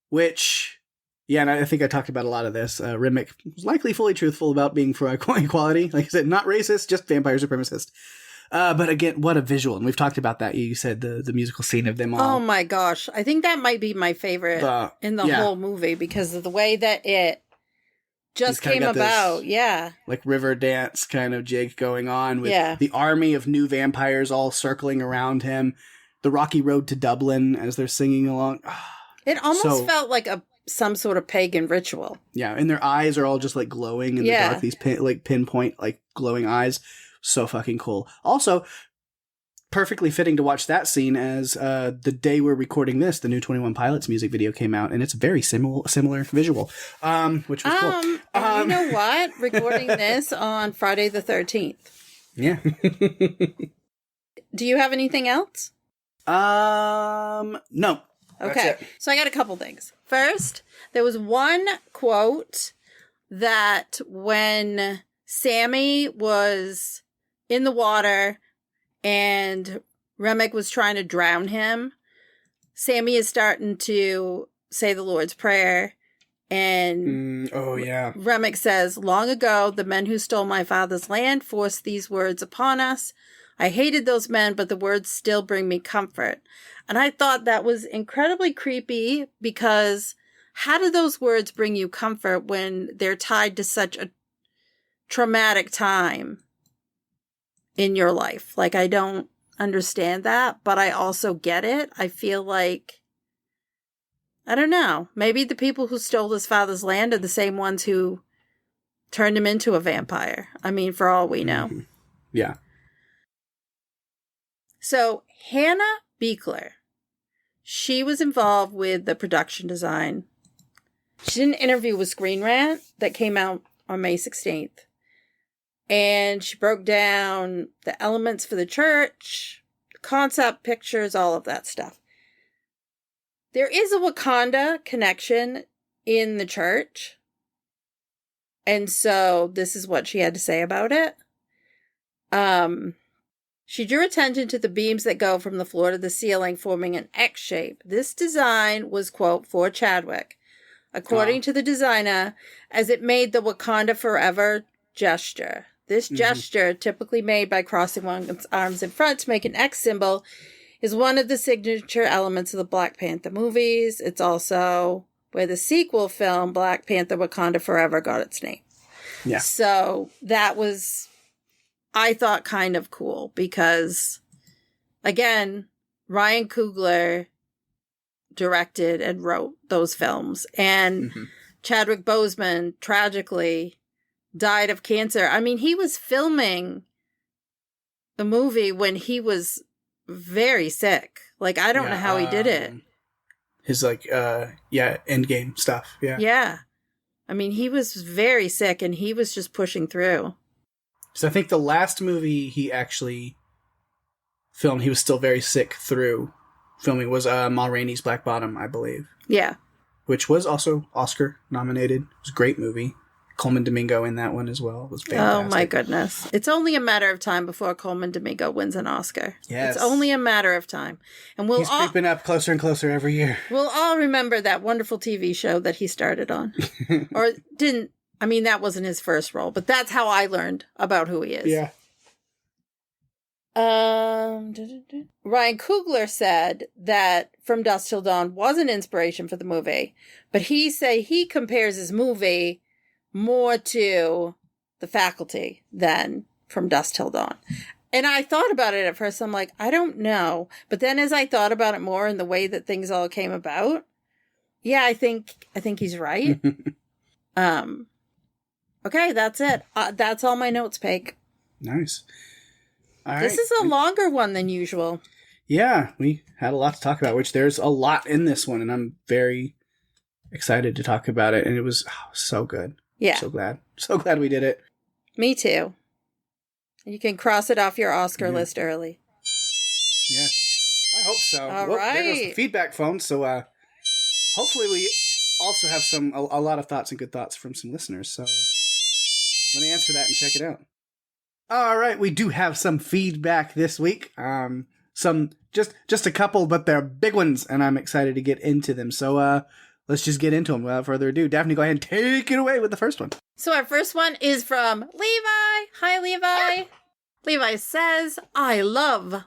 which, and I think I talked about a lot of this. Remick was likely fully truthful about being for equality. Like I said, not racist, just vampire supremacist. But again, what a visual. And we've talked about that. You said the musical scene of them all. Oh my gosh. I think that might be my favorite in the whole movie because of the way that it just came about. Yeah. Like river dance kind of jig going on with the army of new vampires all circling around him. The rocky road to Dublin as they're singing along. It almost felt like some sort of pagan ritual. Yeah. And their eyes are all just like glowing in the dark. These pinpoint like glowing eyes. So fucking cool. Also, perfectly fitting to watch that scene as the day we're recording this, the new 21 Pilots music video came out, and it's a very similar visual, which was cool. You know what? Recording this on Friday the 13th. Yeah. Do you have anything else? No. Okay. So I got a couple things. First, there was one quote that when Sammy was in the water and Remick was trying to drown him, Sammy is starting to say the Lord's Prayer, and Remick says, "Long ago, the men who stole my father's land forced these words upon us. I hated those men, but the words still bring me comfort." And I thought that was incredibly creepy because how do those words bring you comfort when they're tied to such a traumatic time in your life? Like, I don't understand that, but I also get it. I feel like, I don't know, maybe the people who stole his father's land are the same ones who turned him into a vampire. I mean, for all we know. Mm-hmm. Yeah. So Hannah Beekler, she was involved with the production design. She did an interview with Screen Rant that came out on May 16th. And she broke down the elements for the church, concept pictures, all of that stuff. There is a Wakanda connection in the church. And so this is what she had to say about it. She drew attention to the beams that go from the floor to the ceiling, forming an X shape. This design was, quote, for Chadwick, according to the designer, as it made the Wakanda Forever gesture. This gesture, typically made by crossing one's arms in front to make an X symbol, is one of the signature elements of the Black Panther movies. It's also where the sequel film, Black Panther Wakanda Forever, got its name. Yeah. So that was, I thought, kind of cool because, again, Ryan Coogler directed and wrote those films. And Chadwick Boseman tragically died of cancer. I mean, he was filming the movie when he was very sick. Like, I don't know how he did it. His, Endgame stuff. Yeah. Yeah. I mean, he was very sick and he was just pushing through. So I think the last movie he actually filmed, he was still very sick through filming, was Ma Rainey's Black Bottom, I believe. Yeah. Which was also Oscar nominated. It was a great movie. Coleman Domingo in that one as well. It was fantastic. Oh my goodness. It's only a matter of time before Coleman Domingo wins an Oscar. Yes. It's only a matter of time. And he's creeping up closer and closer every year. We'll all remember that wonderful TV show that he started on. Or didn't. I mean, that wasn't his first role, but that's how I learned about who he is. Yeah. Ryan Coogler said that From Dusk Till Dawn was an inspiration for the movie, but he compares his movie more to The Faculty than From Dusk Till Dawn. And I thought about it at first. I'm like, I don't know. But then as I thought about it more and the way that things all came about, yeah, I think he's right. Okay, that's it. That's all my notes, Pake. Nice. All this is a longer one than usual. Yeah, we had a lot to talk about, which there's a lot in this one, and I'm very excited to talk about it. And it was so good. Yeah. So glad we did it. Me too. You can cross it off your Oscar list early. Yeah, I hope so. All right. There goes the feedback phone. So hopefully we also have a lot of thoughts and good thoughts from some listeners. So let me answer that and check it out. All right, we do have some feedback this week. Some just a couple, but they're big ones, and I'm excited to get into them. So let's just get into them without further ado. Daphne, go ahead and take it away with the first one. So our first one is from Levi. Hi, Levi. Levi says, I love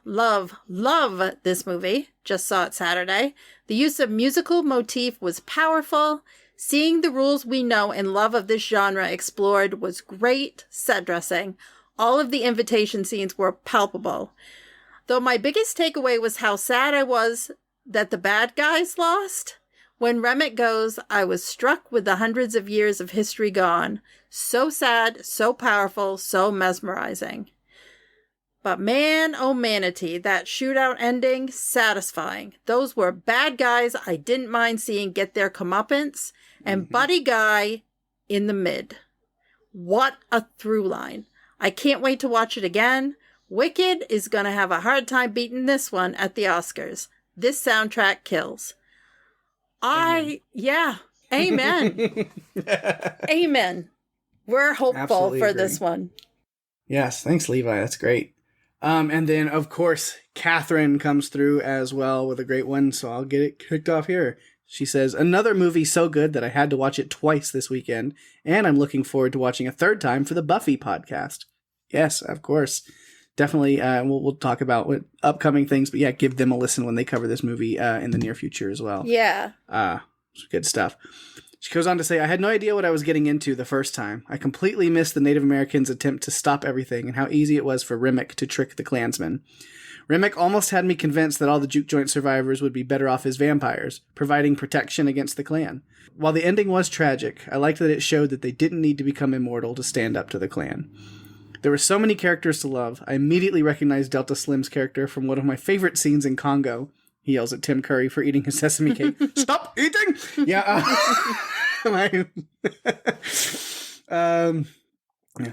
this movie. Just saw it Saturday. The use of musical motif was powerful. Seeing the rules we know and love of this genre explored was great. Set dressing. All of the invitation scenes were palpable. Though my biggest takeaway was how sad I was that the bad guys lost. When Remick goes, I was struck with the hundreds of years of history gone. So sad, so powerful, so mesmerizing. But man, oh manatee, that shootout ending, satisfying. Those were bad guys I didn't mind seeing get their comeuppance, and Buddy Guy in the mid. What a through line. I can't wait to watch it again. Wicked is going to have a hard time beating this one at the Oscars. This soundtrack kills. Amen. Amen. We're hopeful Absolutely for agree. this one. Yes, thanks, Levi. That's great. And then, of course, Catherine comes through as well with a great one, so I'll get it kicked off here. She says, another movie so good that I had to watch it twice this weekend, and I'm looking forward to watching a third time for the Buffy podcast. Yes, of course. Definitely, we'll talk about what upcoming things, but yeah, give them a listen when they cover this movie in the near future as well. Yeah. Good stuff. She goes on to say, I had no idea what I was getting into the first time. I completely missed the Native Americans' attempt to stop everything and how easy it was for Remick to trick the Klansmen. Remick almost had me convinced that all the juke joint survivors would be better off as vampires, providing protection against the Klan. While the ending was tragic, I liked that it showed that they didn't need to become immortal to stand up to the Klan. There were so many characters to love. I immediately recognized Delta Slim's character from one of my favorite scenes in Congo. He yells at Tim Curry for eating his sesame cake. Stop eating! Yeah.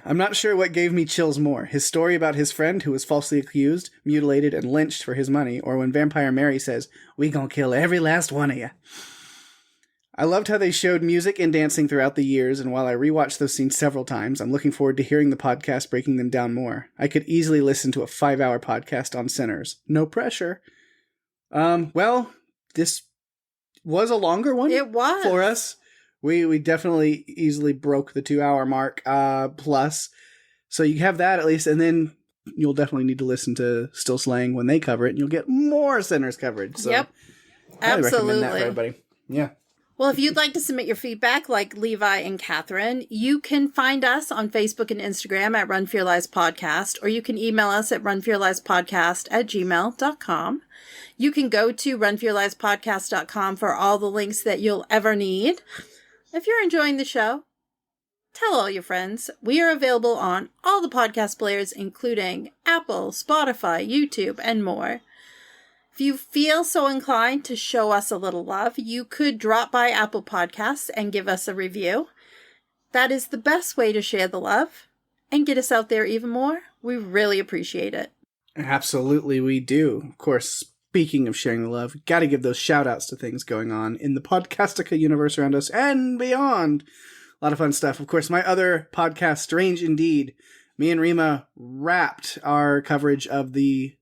I'm not sure what gave me chills more. His story about his friend who was falsely accused, mutilated, and lynched for his money, or when Vampire Mary says, "We gonna kill every last one of you." I loved how they showed music and dancing throughout the years, and while I rewatched those scenes several times, I'm looking forward to hearing the podcast breaking them down more. I could easily listen to a 5-hour podcast on Sinners. No pressure. Well, this was a longer one. It was. For us. We definitely easily broke the 2-hour mark, plus So you have that at least, and then you'll definitely need to listen to Still Slaying when they cover it, and you'll get more Sinners coverage. So yep. highly Absolutely. recommend that for everybody. Yeah. Well, if you'd like to submit your feedback like Levi and Catherine, you can find us on Facebook and Instagram at Run For Your Lives Podcast, or you can email us at runforyourlivespodcast@gmail.com. You can go to runforyourlivespodcast.com for all the links that you'll ever need. If you're enjoying the show, tell all your friends. We are available on all the podcast players, including Apple, Spotify, YouTube, and more. If you feel so inclined to show us a little love, you could drop by Apple Podcasts and give us a review. That is the best way to share the love and get us out there even more. We really appreciate it. Absolutely, we do. Of course, speaking of sharing the love, got to give those shout-outs to things going on in the Podcastica universe around us and beyond. A lot of fun stuff. Of course, my other podcast, Strange Indeed, me and Rima wrapped our coverage of the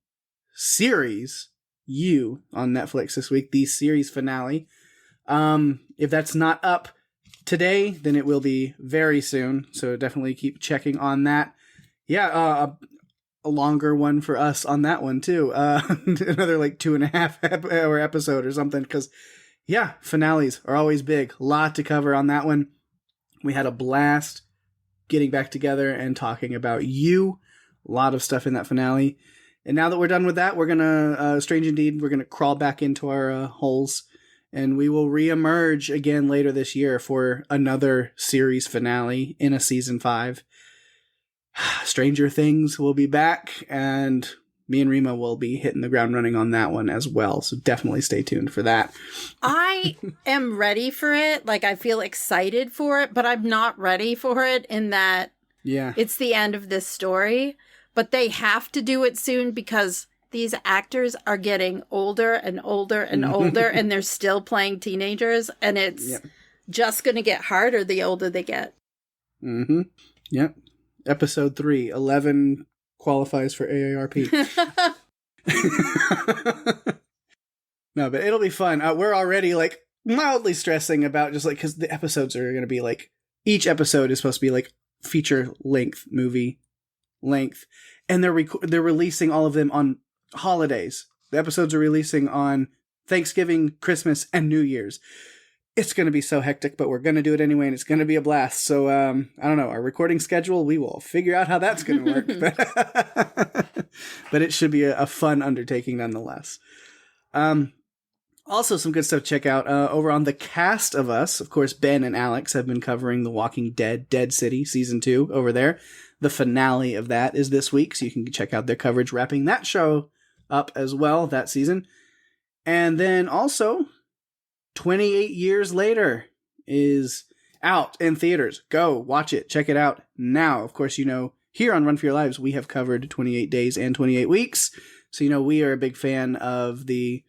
series You on Netflix this week, the series finale. If that's not up today, then it will be very soon. So definitely keep checking on that. Yeah, a longer one for us on that one too. Another like 2.5 hour episode or something. Because yeah, finales are always big. A lot to cover on that one. We had a blast getting back together and talking about You. A lot of stuff in that finale. And now that we're done with that, we're going to, Strange Indeed, we're going to crawl back into our holes, and we will reemerge again later this year for another series finale in a season 5. Stranger Things will be back, and me and Rima will be hitting the ground running on that one as well. So definitely stay tuned for that. I am ready for it. Like, I feel excited for it, but I'm not ready for it in that it's the end of this story. But they have to do it soon because these actors are getting older and older and older, and they're still playing teenagers, and it's just going to get harder the older they get. Mm-hmm. Yep. Episode 3, 11 qualifies for AARP. No, but it'll be fun. We're already like mildly stressing about just like, because the episodes are going to be like, each episode is supposed to be like feature length movie length, and they're releasing all of them on holidays. The episodes are releasing on Thanksgiving, Christmas, and New Year's. It's going to be so hectic, but we're going to do it anyway, and it's going to be a blast. So, I don't know, our recording schedule, we will figure out how that's going to work. But it should be a fun undertaking nonetheless. Also, some good stuff to check out over on the Cast of Us. Of course, Ben and Alex have been covering The Walking Dead, Dead City, Season 2 over there. The finale of that is this week, so you can check out their coverage wrapping that show up as well, that season. And then also, 28 Years Later is out in theaters. Go watch it. Check it out now. Of course, you know, here on Run For Your Lives, we have covered 28 Days and 28 Weeks. So, you know, we are a big fan of the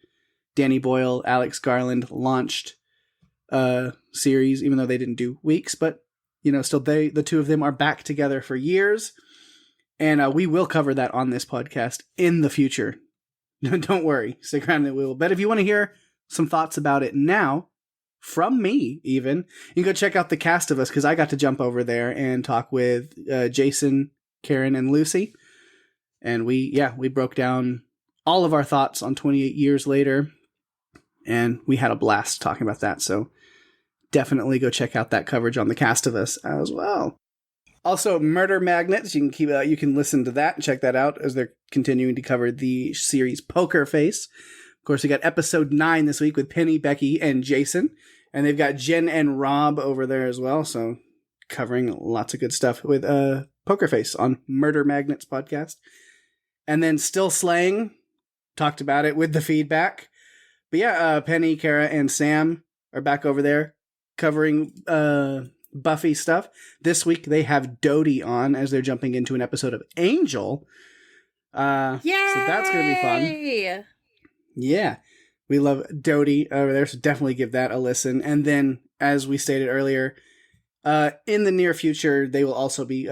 Danny Boyle, Alex Garland launched series, even though they didn't do weeks, but you know, still the two of them are back together for years, and we will cover that on this podcast in the future. Don't worry, stick around and we will. But if you want to hear some thoughts about it now, from me even, you can go check out the Cast of Us, because I got to jump over there and talk with Jason, Karen, and Lucy, and we broke down all of our thoughts on 28 Years Later, and we had a blast talking about that, so definitely go check out that coverage on the Cast of Us as well. Also, Murder Magnets, you can listen to that and check that out as they're continuing to cover the series Poker Face. Of course, we got episode 9 this week with Penny, Becky, and Jason, and they've got Jen and Rob over there as well, so covering lots of good stuff with Poker Face on Murder Magnets podcast. And then Still Slaying, talked about it with the feedback. But yeah, Penny, Kara, and Sam are back over there covering Buffy stuff. This week they have Dodie on as they're jumping into an episode of Angel. Yay! So that's going to be fun. Yeah. We love Dodie over there, so definitely give that a listen. And then, as we stated earlier, in the near future, they will also be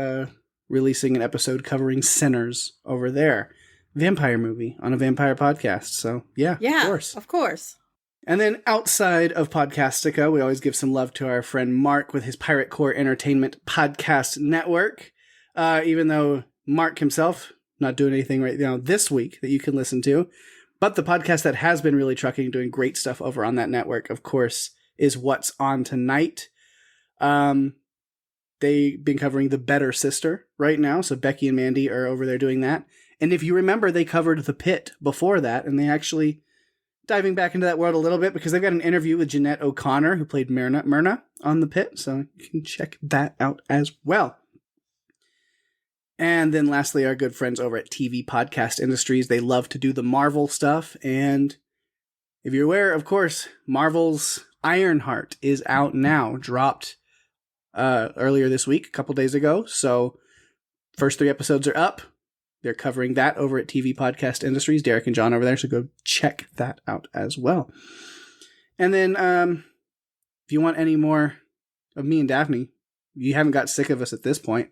releasing an episode covering Sinners over there. Vampire movie on a vampire podcast. So, yeah, of course. And then outside of Podcastica, we always give some love to our friend Mark with his Pirate Core Entertainment Podcast Network. even though Mark himself not doing anything right now this week that you can listen to. But the podcast that has been really trucking, doing great stuff over on that network, of course, is What's On Tonight. They've been covering The Better Sister right now, so Becky and Mandy are over there doing that. And if you remember, they covered The Pit before that, and they actually diving back into that world a little bit because they've got an interview with Jeanette O'Connor, who played Myrna on The Pit, so you can check that out as well. And then lastly, our good friends over at TV Podcast Industries. They love to do the Marvel stuff. And if you're aware, of course, Marvel's Ironheart is out now. Dropped earlier this week, a couple days ago. So first 3 episodes are up. They're covering that over at TV Podcast Industries. Derek and John over there. So go check that out as well. And then if you want any more of me and Daphne, you haven't got sick of us at this point,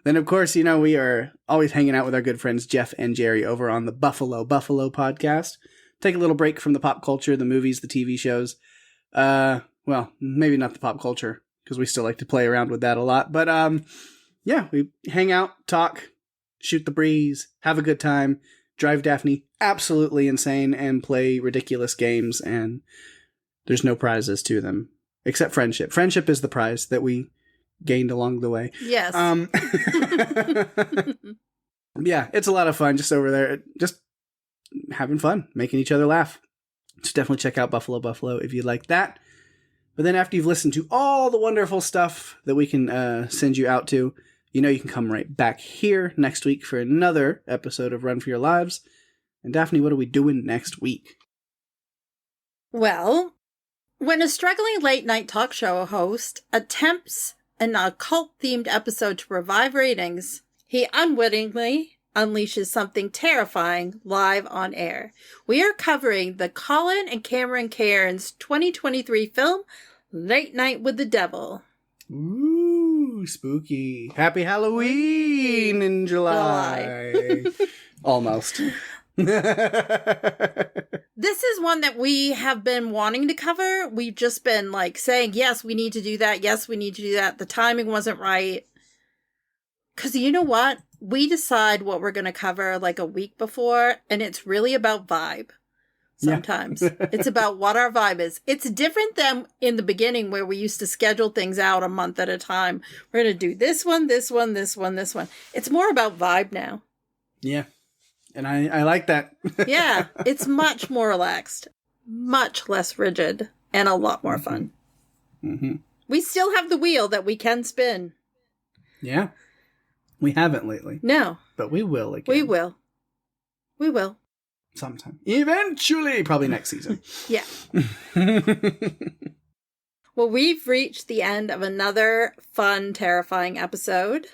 then, of course, you know, we are always hanging out with our good friends Jeff and Jerry over on the Buffalo podcast. Take a little break from the pop culture, the movies, the TV shows. Well, maybe not the pop culture, because we still like to play around with that a lot. But, yeah, we hang out, talk, shoot the breeze, have a good time, drive Daphne absolutely insane, and play ridiculous games, and there's no prizes to them, except friendship. Friendship is the prize that we gained along the way. Yes. Yeah, it's a lot of fun just over there, just having fun, making each other laugh. So definitely check out Buffalo if you like that. But then after you've listened to all the wonderful stuff that we can send you out to, you know you can come right back here next week for another episode of Run for Your Lives. And Daphne, what are we doing next week? Well, when a struggling late-night talk show host attempts an occult-themed episode to revive ratings, he unwittingly unleashes something terrifying live on air. We are covering the Colin and Cameron Cairns 2023 film, Late Night with the Devil. Ooh, spooky. Happy Halloween in July. Almost. This is one that we have been wanting to cover. We've just been like saying, yes, we need to do that. Yes, we need to do that. The timing wasn't right. Because you know what? We decide what we're going to cover like a week before, and it's really about vibe. Sometimes. Yeah. It's about what our vibe is. It's different than in the beginning where we used to schedule things out a month at a time. We're going to do this one, this one, this one, this one. It's more about vibe now. Yeah. And I like that. Yeah, it's much more relaxed, much less rigid, and a lot more fun. Mm-hmm. We still have the wheel that we can spin. Yeah. We haven't lately. No. But we will again. We will. We will. Sometime. Eventually. Probably next season. Yeah. Well, we've reached the end of another fun, terrifying episode.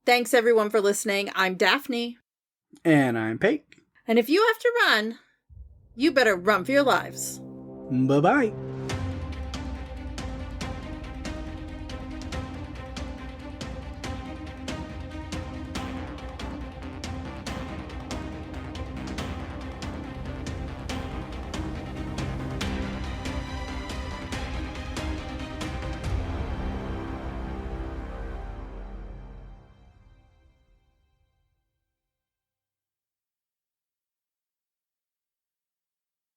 Thanks, everyone, for listening. I'm Daphne. And I'm Pake. And if you have to run, you better run for your lives. Bye-bye.